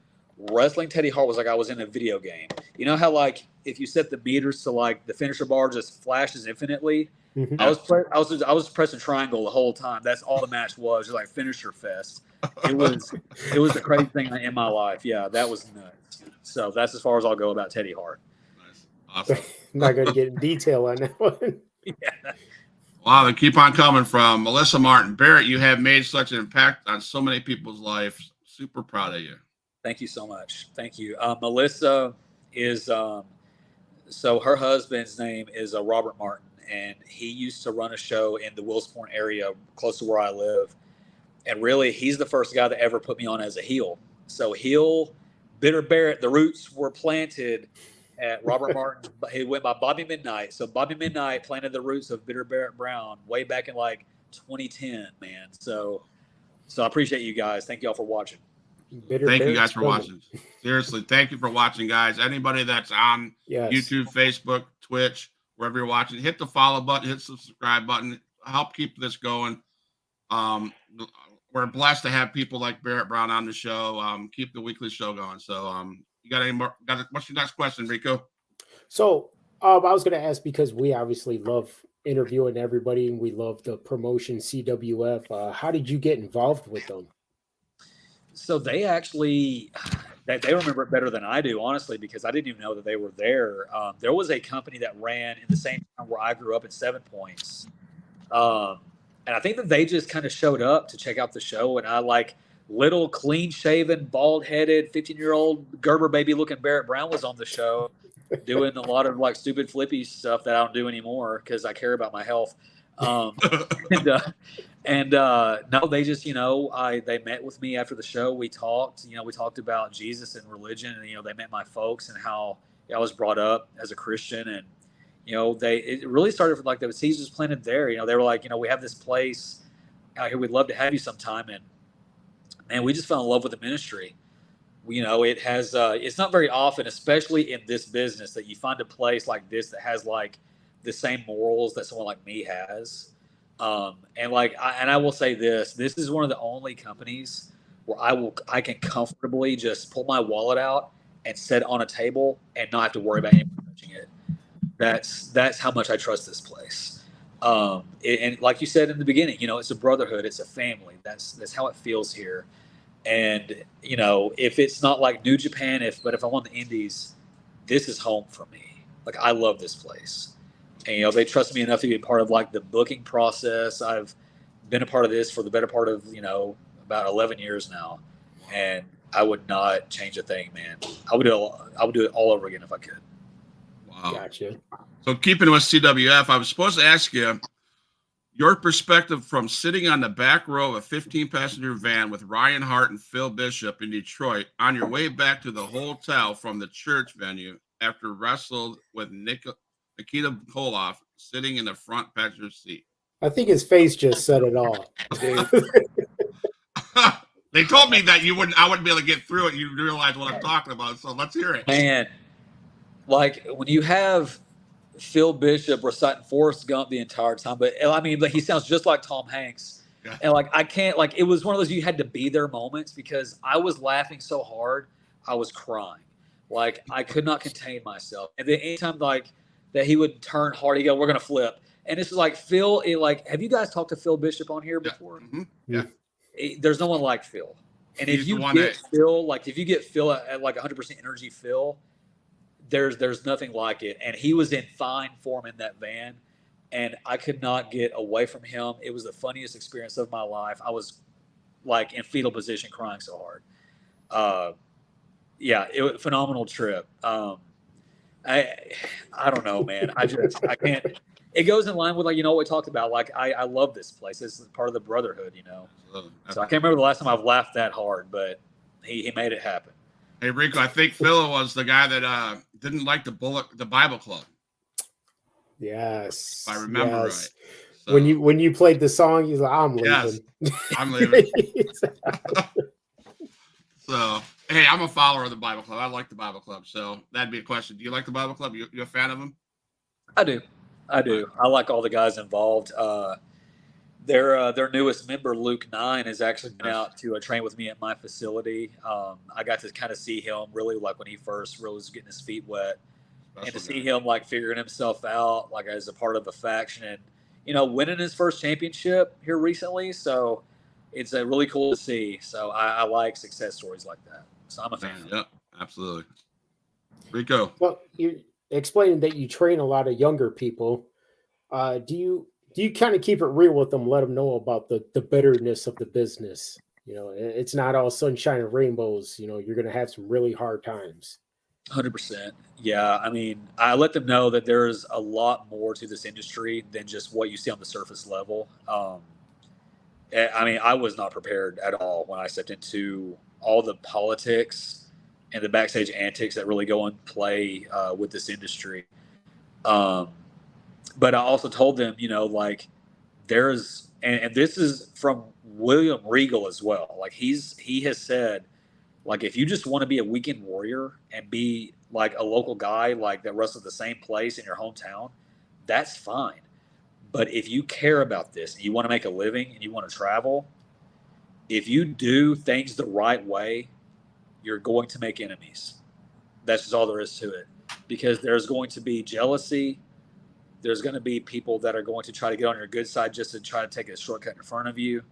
wrestling Teddy Hart was I was in a video game. You know how if you set the meters to the finisher bar just flashes infinitely. Mm-hmm. I was pressing triangle the whole time. That's all the match was. Just finisher fest. It was the crazy thing in my life. Yeah, that was nuts. So that's as far as I'll go about Teddy Hart. Nice, awesome. I'm not going to get in detail on that one. Yeah. Wow, they keep on coming from Melissa Martin. Barrett, you have made such an impact on so many people's lives. Super proud of you. Thank you so much. Thank you. Melissa is so her husband's name is Robert Martin, and he used to run a show in the Wills Point area close to where I live. And really, he's the first guy that ever put me on as a heel. So Bitter Barrett, the roots were planted at Robert Martin. He went by Bobby Midnight. So Bobby Midnight planted the roots of Bitter Barrett Brown way back in 2010, man. So I appreciate you guys. Thank y'all for watching. Thank you guys for watching. Seriously, thank you for watching, guys. Anybody that's on YouTube, Facebook, Twitch, wherever you're watching, hit the follow button, hit the subscribe button. Help keep this going. we're blessed to have people like Barrett Brown on the show. Keep the weekly show going. So, you got any more? What's your next question, Rico? So, I was going to ask, because we obviously love interviewing everybody and we love the promotion CWF. How did you get involved with them? So they actually, they remember it better than I do, honestly, because I didn't even know that they were there. There was a company that ran in the same town where I grew up at 7 Points. And I think that they just kind of showed up to check out the show. And I like little clean shaven, bald headed, 15-year-old Gerber baby looking Barrett Brown was on the show doing a lot of like stupid flippy stuff that I don't do anymore because I care about my health. No, they just, they met with me after the show. We talked, we talked about Jesus and religion, and, they met my folks and how I was brought up as a Christian. And, it really started from like the seeds was planted there. They were like, we have this place out here. We'd love to have you sometime. And we just fell in love with the ministry. It has, it's not very often, especially in this business, that you find a place like this that has like the same morals that someone like me has. I will say this is one of the only companies where I can comfortably just pull my wallet out and set it on a table and not have to worry about anyone touching it. That's how much I trust this place. And like you said in the beginning, it's a brotherhood, it's a family. That's how it feels here. And, if it's not like New Japan, but if I'm on the indies, this is home for me. Like, I love this place. And, they trust me enough to be a part of like the booking process. I've been a part of this for the better part of, about 11 years now. And I would not change a thing, man. I would do it all over again if I could. Wow. Gotcha. So keeping with CWF, I was supposed to ask you your perspective from sitting on the back row of a 15-passenger van with Ryan Hart and Phil Bishop in Detroit on your way back to the hotel from the church venue after wrestled with Nikita Koloff sitting in the front passenger seat. I think his face just said it all. They told me that I wouldn't be able to get through it. You realize what I'm talking about. So let's hear it. Man, like when you have Phil Bishop reciting Forrest Gump the entire time, but I mean, like he sounds just like Tom Hanks. Yeah. And like, I can't, like, it was one of those, you had to be there moments because I was laughing so hard. I was crying. Like I could not contain myself. And then anytime like that he would turn hard, he'd go, we're going to flip. And it's like, Phil, have you guys talked to Phil Bishop on here before? Yeah. Mm-hmm. Yeah. There's no one like Phil. And if you get Phil at like 100% energy, Phil, there's nothing like it. And he was in fine form in that van, and I could not get away from him. It was the funniest experience of my life. I was like in fetal position crying so hard. Phenomenal trip. I don't know, man. I can't. It goes in line with like, what we talked about. Like I love this place. This is part of the brotherhood, So I can't remember the last time I've laughed that hard, but he made it happen. Hey Rico, I think Phil was the guy that didn't like the Bible Club. Yes, if I remember right. So, when you played the song, he's like, "I'm leaving." Yes, I'm leaving. So, hey, I'm a follower of the Bible Club. I like the Bible Club, so that'd be a question. Do you like the Bible Club? You a fan of them? I do. I like all the guys involved. Their newest member, Luke 9, is actually been out to train with me at my facility. I got to kind of see him really like when he first really was getting his feet wet. And to see him like figuring himself out like as a part of a faction and, winning his first championship here recently. So it's really cool to see. So I like success stories like that. So I'm a fan. Yep, absolutely. Rico. Well, you explaining that you train a lot of younger people. Do you kind of keep it real with them, let them know about the bitterness of the business? It's not all sunshine and rainbows. You're going to have some really hard times. 100%. Yeah. I mean, I let them know that there's a lot more to this industry than just what you see on the surface level. I was not prepared at all when I stepped into all the politics and the backstage antics that really go and play with this industry. But I also told them, there's, and this is from William Regal as well. Like he has said, like, if you just want to be a weekend warrior and be like a local guy, like that wrestles the same place in your hometown, that's fine. But if you care about this and you want to make a living and you want to travel, if you do things the right way, you're going to make enemies. That's just all there is to it. Because there's going to be jealousy. There's going to be people that are going to try to get on your good side just to try to take a shortcut in front of you.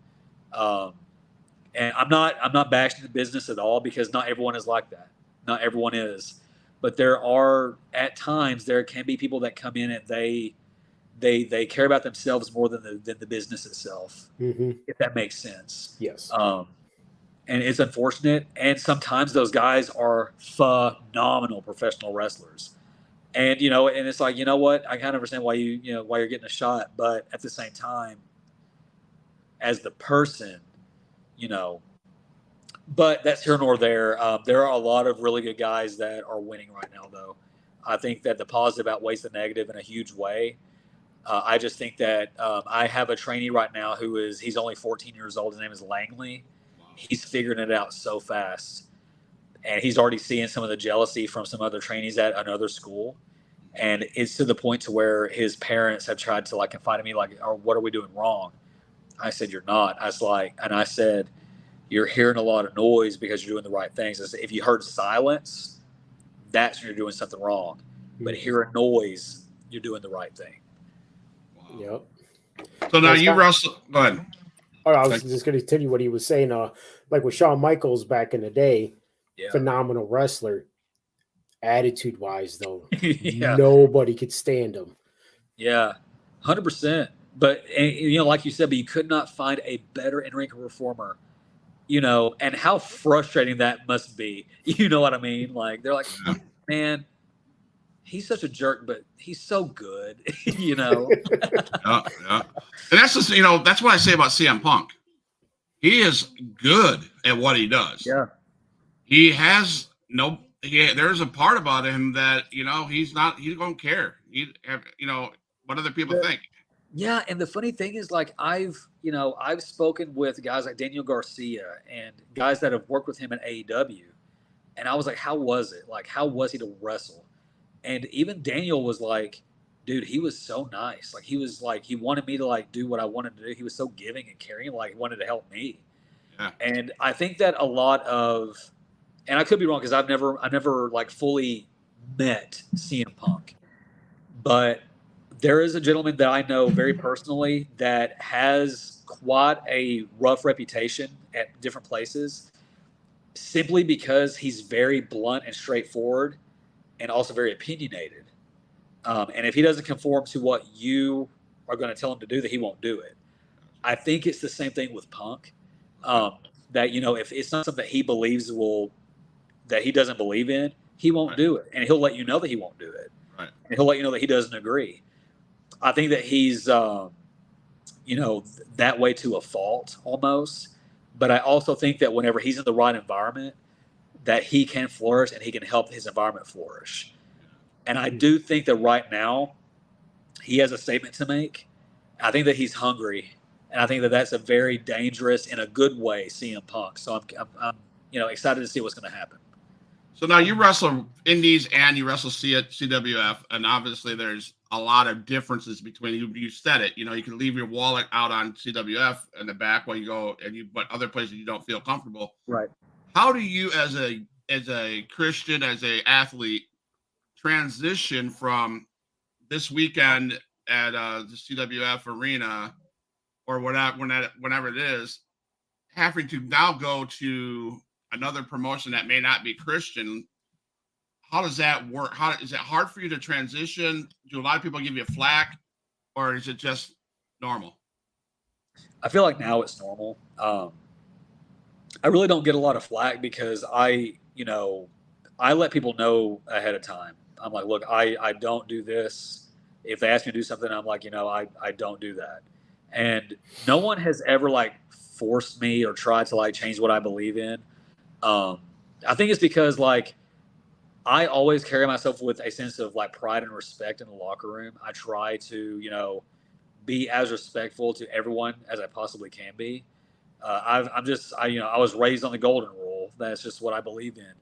And I'm not bashing the business at all, because not everyone is like that. Not everyone is. But at times there can be people that come in and they care about themselves more than the business itself, if that makes sense. Yes. And it's unfortunate. And sometimes those guys are phenomenal professional wrestlers. And, and it's like, you know what? I kind of understand why why you're getting a shot. But at the same time, as the person, but that's here nor there. There are a lot of really good guys that are winning right now, though. I think that the positive outweighs the negative in a huge way. I just think that I have a trainee right now he's only 14 years old. His name is Langley. He's figuring it out so fast. And he's already seeing some of the jealousy from some other trainees at another school. And it's to the point to where his parents have tried to confide in me, oh, what are we doing wrong? I said, you're not. I said, you're hearing a lot of noise because you're doing the right things. I said, if you heard silence, that's when you're doing something wrong. But hearing noise, you're doing the right thing. Yep. So now you wrestle. Go ahead. Oh, I was just going to tell you what he was saying. Like with Shawn Michaels back in the day, phenomenal wrestler. Attitude wise, though, nobody could stand him. Yeah, 100%. But like you said, but you could not find a better in-ring performer. And how frustrating that must be. You know what I mean? They're like, man, he's such a jerk, but he's so good. Yeah. And that's just, that's what I say about CM Punk. He is good at what he does. Yeah. He has there's a part about him that, he don't care. What other people think. Yeah. And the funny thing is, I've spoken with guys like Daniel Garcia and guys that have worked with him in AEW. And I was like, how was it? How was he to wrestle? And even Daniel was like, dude, he was so nice. He was he wanted me to do what I wanted to do. He was so giving and caring, he wanted to help me. Yeah. And I think that a lot of, and I could be wrong because I've never fully met CM Punk, but there is a gentleman that I know very personally that has quite a rough reputation at different places, simply because he's very blunt and straightforward, and also very opinionated. And if he doesn't conform to what you are going to tell him to do, that he won't do it. I think it's the same thing with Punk. That if it's not something that he believes that he doesn't believe in, he won't do it, and he'll let you know that he won't do it, right. And he'll let you know that he doesn't agree. I think that he's that way to a fault almost, but I also think that whenever he's in the right environment, that he can flourish and he can help his environment flourish. And I do think that right now he has a statement to make. I think that he's hungry. And I think that that's a very dangerous, in a good way, CM Punk. So I'm excited to see what's going to happen. So now you wrestle Indies and you wrestle CWF, and obviously there's a lot of differences between you. You said it. You can leave your wallet out on CWF in the back while you go, but other places you don't feel comfortable. Right. How do you, as a Christian, as a athlete, transition from this weekend at the CWF arena or whenever it is, having to now go to another promotion that may not be Christian? How does that work? How is it hard for you to transition? Do a lot of people give you flack, or is it just normal? I feel like now it's normal. I really don't get a lot of flack because I let people know ahead of time. I'm like, look, I don't do this. If they ask me to do something, I'm like, I don't do that. And no one has ever forced me or tried to change what I believe in. I think it's because I always carry myself with a sense of pride and respect in the locker room. I try to, be as respectful to everyone as I possibly can be. I was raised on the golden rule. That's just what I believe in.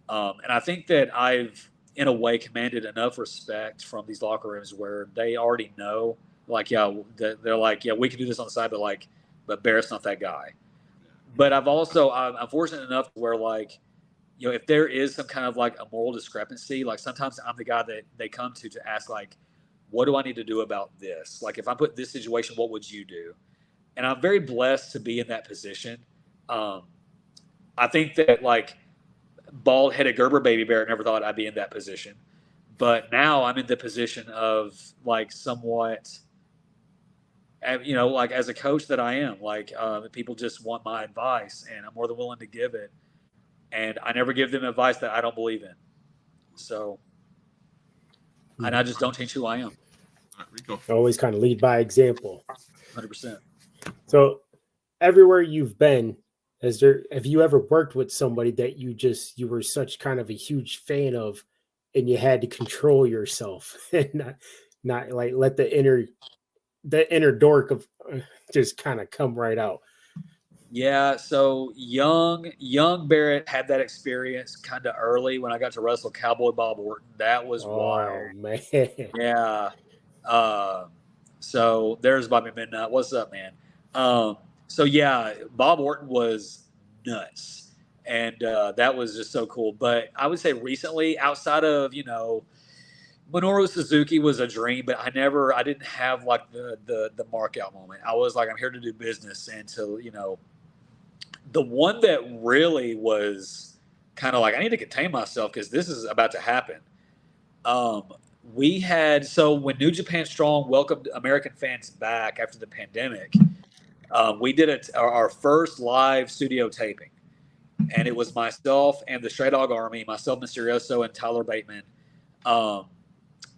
And I think that I've, in a way, commanded enough respect from these locker rooms where they already know, they're like, yeah, we can do this on the side, but Barrett's not that guy. But I'm fortunate enough where like, if there is some kind of like a moral discrepancy, like sometimes I'm the guy that they come to ask like, what do I need to do about this? Like if I put this situation, what would you do? And I'm very blessed to be in that position. I think that like bald-headed Gerber baby Barrett never thought I'd be in that position. But now I'm in the position of like somewhat, like as a coach that I am, like people just want my advice and I'm more than willing to give it. And I never give them advice that I don't believe in. So, and I just don't change who I am. All right, Rico. Always kind of lead by example. 100%. So everywhere you've been, have you ever worked with somebody that you were such kind of a huge fan of and you had to control yourself and not like let the inner dork of just kind of come right out? Yeah, so young Barrett had that experience kind of early when I got to wrestle Cowboy Bob Orton. That was wild, man. Yeah. So there's Bobby Midnight. What's up, man? So yeah, Bob Orton was nuts, and that was just so cool. But I would say recently, outside of Minoru Suzuki was a dream, but I didn't have like the mark out moment. I was like, I'm here to do business, and to the one that really was kind of like, I need to contain myself because this is about to happen. When New Japan Strong welcomed American fans back after the pandemic, we did our first live studio taping, and it was myself and the Stray Dog Army, myself, Mysterioso, and Tyler Bateman,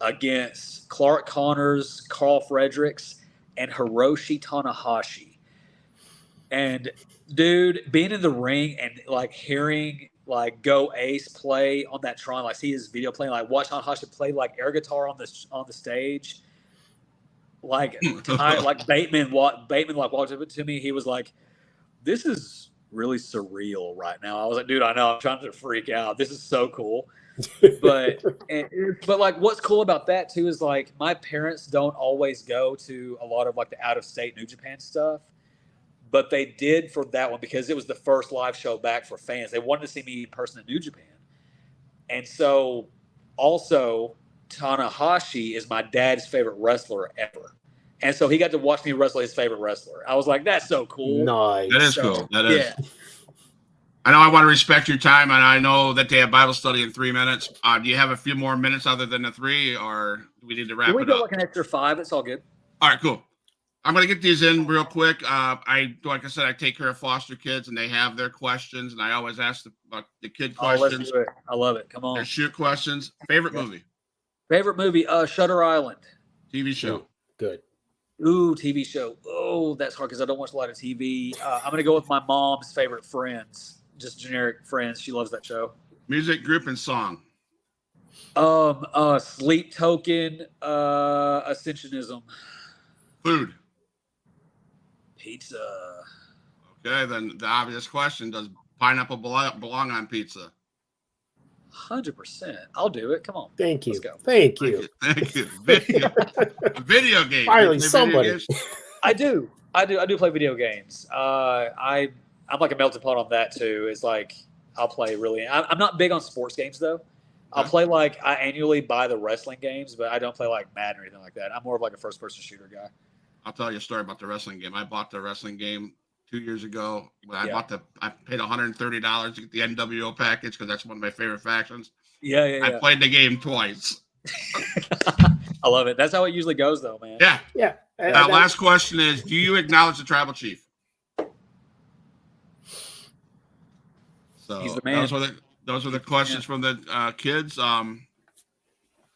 against Clark Connors, Carl Fredericks, and Hiroshi Tanahashi. And dude, being in the ring and like hearing like Go Ace play on that Tron, like see his video playing, like watch Tanahashi play like air guitar on the stage. Like Bateman like walked up to me. He was like, "This is really surreal right now." I was like, "Dude, I know. I'm trying to freak out. This is so cool." But like what's cool about that too is like my parents don't always go to a lot of like the out of state New Japan stuff. But they did for that one because it was the first live show back for fans. They wanted to see me in person in New Japan. And so also Tanahashi is my dad's favorite wrestler ever. And so he got to watch me wrestle his favorite wrestler. I was like, that's so cool. Nice. That is cool. That is. Yeah. I know I want to respect your time, and I know that they have Bible study in 3 minutes. Do you have a few more minutes other than the 3, or do we need to wrap it up? We go like an extra 5. It's all good. All right, cool. I'm going to get these in real quick. Like I said, I take care of foster kids, and they have their questions, and I always ask the kid questions. Let's do it. I love it. Come on. Their shoot questions. Favorite movie? Favorite movie? Shutter Island. TV show. Good. Ooh, TV show. Oh, that's hard because I don't watch a lot of TV. I'm going to go with my mom's favorite, Friends. Just generic Friends. She loves that show. Music, group, and song. Sleep Token, Ascensionism. Food. Pizza. Okay, then the obvious question: does pineapple belong on pizza? 100%. I'll do it. Come on. Thank you. Let's go. Thank you. Video game. Finally, somebody. I do play video games. I'm like a melting pot on that too. It's like I'll play really. I'm not big on sports games though. I'll play like I annually buy the wrestling games, but I don't play like Madden or anything like that. I'm more of like a first-person shooter guy. I'll tell you a story about the wrestling game. I bought the wrestling game 2 years ago. I paid $130 to get the NWO package because that's one of my favorite factions. Yeah. I played the game twice. I love it. That's how it usually goes, though, man. Yeah. Last question is: do you acknowledge the tribal chief? So he's the man. Those were the questions from the kids. And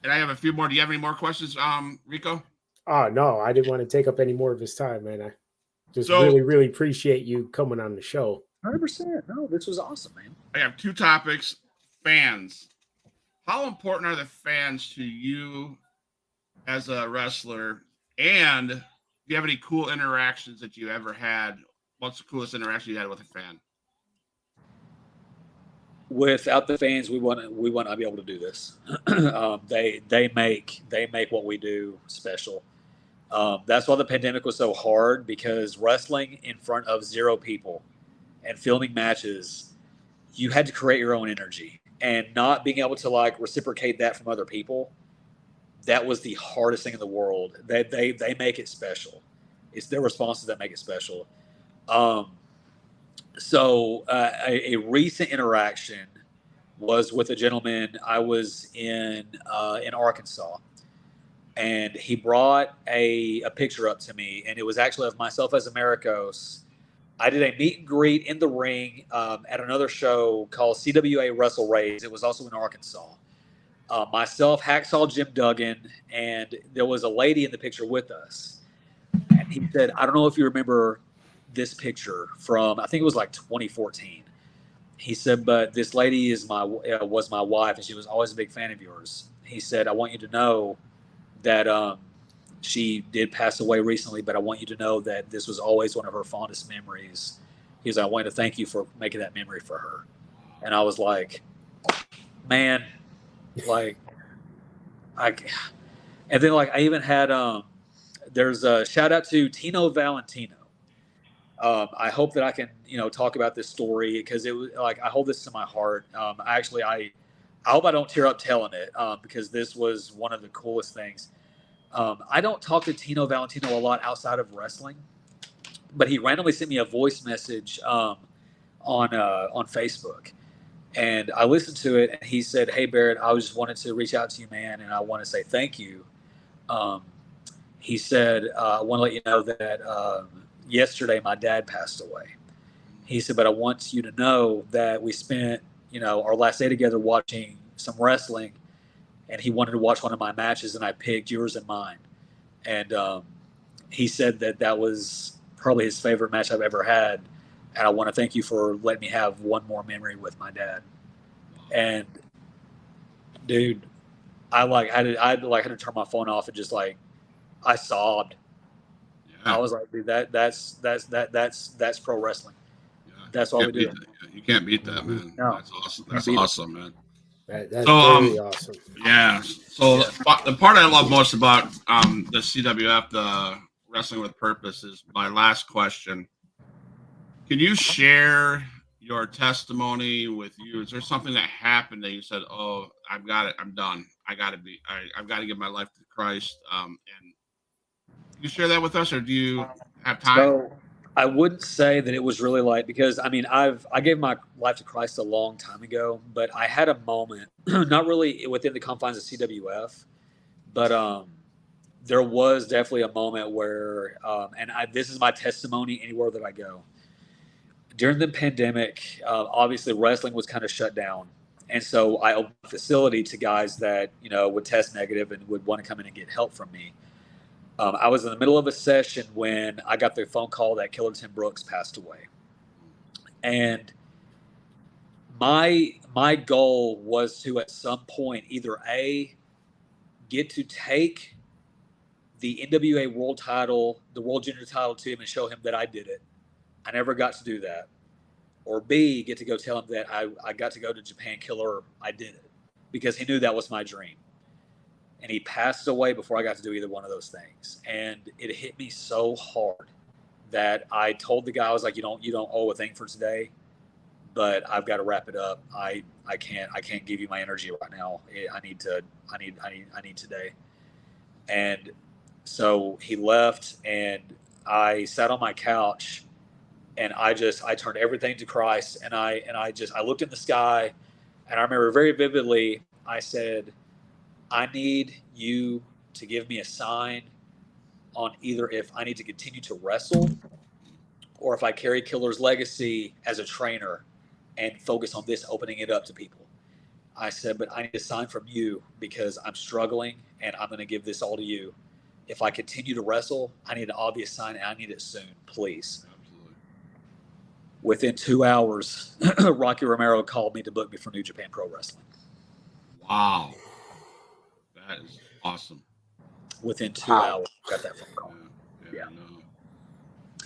I have a few more. Do you have any more questions, Rico? Oh, no, I didn't want to take up any more of his time, man. I just really appreciate you coming on the show. 100%. No, this was awesome, man. I have 2 topics. Fans. How important are the fans to you as a wrestler? And do you have any cool interactions that you ever had? What's the coolest interaction you had with a fan? Without the fans, we want to be able to do this. They make what we do special. That's why the pandemic was so hard, because wrestling in front of 0 people and filming matches, you had to create your own energy, and not being able to like reciprocate that from other people. That was the hardest thing in the world. They make it special. It's their responses that make it special. So a recent interaction was with a gentleman. I was in Arkansas, and he brought a picture up to me, and it was actually of myself as Americos. I did a meet and greet in the ring at another show called CWA Wrestle Rays. It was also in Arkansas. Myself, Hacksaw Jim Duggan, and there was a lady in the picture with us. And he said, I don't know if you remember this picture from, I think it was like 2014. He said, but this lady was my wife, and she was always a big fan of yours. He said, I want you to know that she did pass away recently, but I want you to know that this was always one of her fondest memories. He said, I want to thank you for making that memory for her. And I was like, man, like, and then like I even had there's a shout out to Tino Valentino. I hope that I can talk about this story, because it was like I hold this to my heart. I hope I don't tear up telling it, because this was one of the coolest things. I don't talk to Tino Valentino a lot outside of wrestling, but he randomly sent me a voice message on Facebook. And I listened to it, and he said, hey, Barrett, I just wanted to reach out to you, man, and I want to say thank you. He said, I want to let you know that yesterday my dad passed away. He said, but I want you to know that we spent, our last day together watching some wrestling, and he wanted to watch one of my matches, and I picked yours and mine. And he said that was probably his favorite match I've ever had. And I want to thank you for letting me have one more memory with my dad. And dude, I had to turn my phone off and just like, I sobbed. Yeah. I was like, dude, that's pro wrestling. Yeah. That's all we do. You can't beat that, man. No. That's awesome. That's awesome, man. That's very awesome. Yeah. So the part I love most about the CWF, the Wrestling with Purpose, is my last question. Can you share your testimony with you? Is there something that happened that you said, "Oh, I've got it. I'm done. I've got to give my life to Christ"? And can you share that with us, or do you have time? So I wouldn't say that it was really like, because I mean, I gave my life to Christ a long time ago, but I had a moment, not really within the confines of CWF, but there was definitely a moment where, this is my testimony anywhere that I go. During the pandemic, obviously wrestling was kind of shut down. And so I opened a facility to guys that, would test negative and would want to come in and get help from me. I was in the middle of a session when I got the phone call that Killer Tim Brooks passed away. And my goal was to, at some point, either get to take the NWA world title, the world junior title, to him and show him that I did it. I never got to do that. Or B, get to go tell him that I got to go to Japan Killer. I did it, because he knew that was my dream. And he passed away before I got to do either one of those things. And it hit me so hard that I told the guy, I was like, you don't owe a thing for today, but I've got to wrap it up. I can't give you my energy right now. I need today. And so he left, and I sat on my couch, and I turned everything to Christ. And I looked in the sky, and I remember very vividly, I said, I need you to give me a sign on either if I need to continue to wrestle, or if I carry Killer's legacy as a trainer and focus on this, opening it up to people. I said, but I need a sign from you, because I'm struggling, and I'm going to give this all to you. If I continue to wrestle, I need an obvious sign, and I need it soon, please. Absolutely. Within 2 hours, Rocky Romero called me to book me for New Japan Pro Wrestling. Wow. That is awesome. Within 2 hours, got that phone call.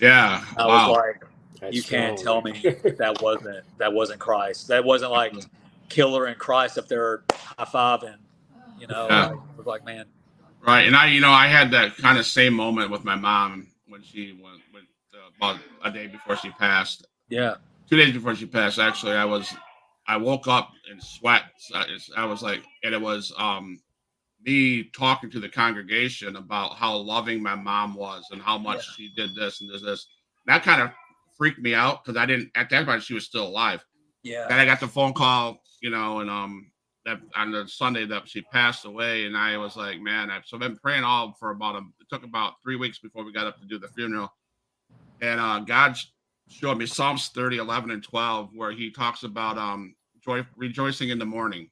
Yeah. I was like, that's you can't tell me that wasn't Christ. That wasn't like Killer and Christ up there high-fiving, I was like, man. Right. And I had that kind of same moment with my mom when she went about a day before she passed. Yeah. 2 days before she passed, actually, I woke up in sweat. I was like, and it was me talking to the congregation about how loving my mom was and how much she did this and this. That kind of freaked me out because I didn't, at that point, she was still alive. Yeah. Then I got the phone call, and that on the Sunday that she passed away, and I was like, man, I've been praying for it took about 3 weeks before we got up to do the funeral. And God showed me Psalms 30, 11, and 12, where he talks about rejoicing in the morning,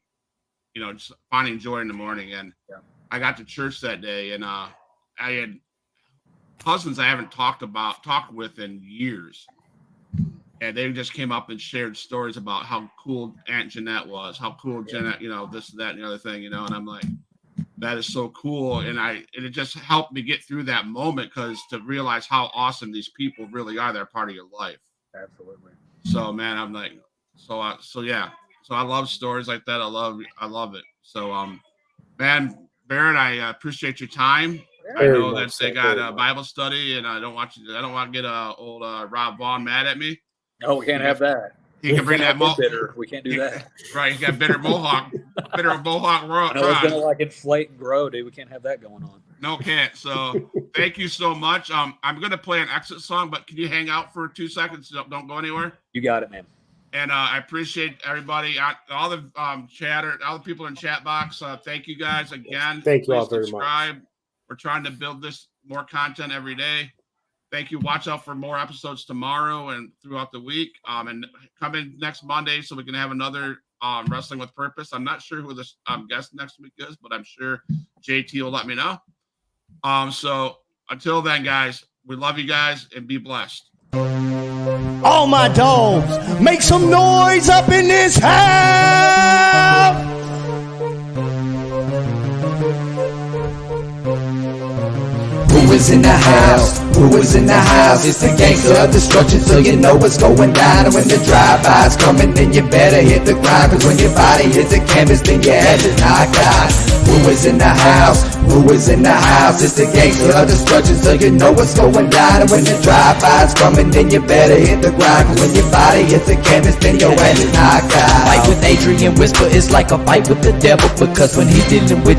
just finding joy in the morning. And I got to church that day, and I had cousins I haven't talked with in years. And they just came up and shared stories about how cool Aunt Jeanette was, how cool Jeanette, this, that, and the other thing, and I'm like, that is so cool. And it just helped me get through that moment because to realize how awesome these people really are, they're part of your life. Absolutely. So, man, I'm like, so I love stories like that. I love it. So, man, Barrett, I appreciate your time. I know that they got a Bible study, and I don't want to get old Rob Vaughn mad at me. No, we can't have that. He can bring that bitter. We can't do that. Right, he got bitter mohawk I know it's gonna inflate and grow, dude. We can't have that going on. No, can't. So thank you so much. I'm gonna play an exit song, but can you hang out for 2 seconds? Don't go anywhere. You got it, man. And I appreciate everybody, all the all the people in chat box. Thank you guys again. Thank you all Please very much. We're trying to build more content every day. Thank you. Watch out for more episodes tomorrow and throughout the week. And come in next Monday so we can have another Wrestling with Purpose. I'm not sure who the guest next week is, but I'm sure JT will let me know. So until then, guys, we love you guys and be blessed. All my dogs, make some noise up in this house. Who is in the house? Who is in the house? It's the gangster of destruction, so you know what's going down. And when the drive-by's coming, then you better hit the grind. Cause when your body hits the canvas, then your head is knocked out. Who is in the house? Who is in the house? It's the gangster of destruction, so you know what's going down. And when the drive-by's coming, then you better hit the grind. Cause when your body hits the canvas, then your head is knocked out. Fight with Adrian Whisper is like a fight with the devil, because when he's dealing with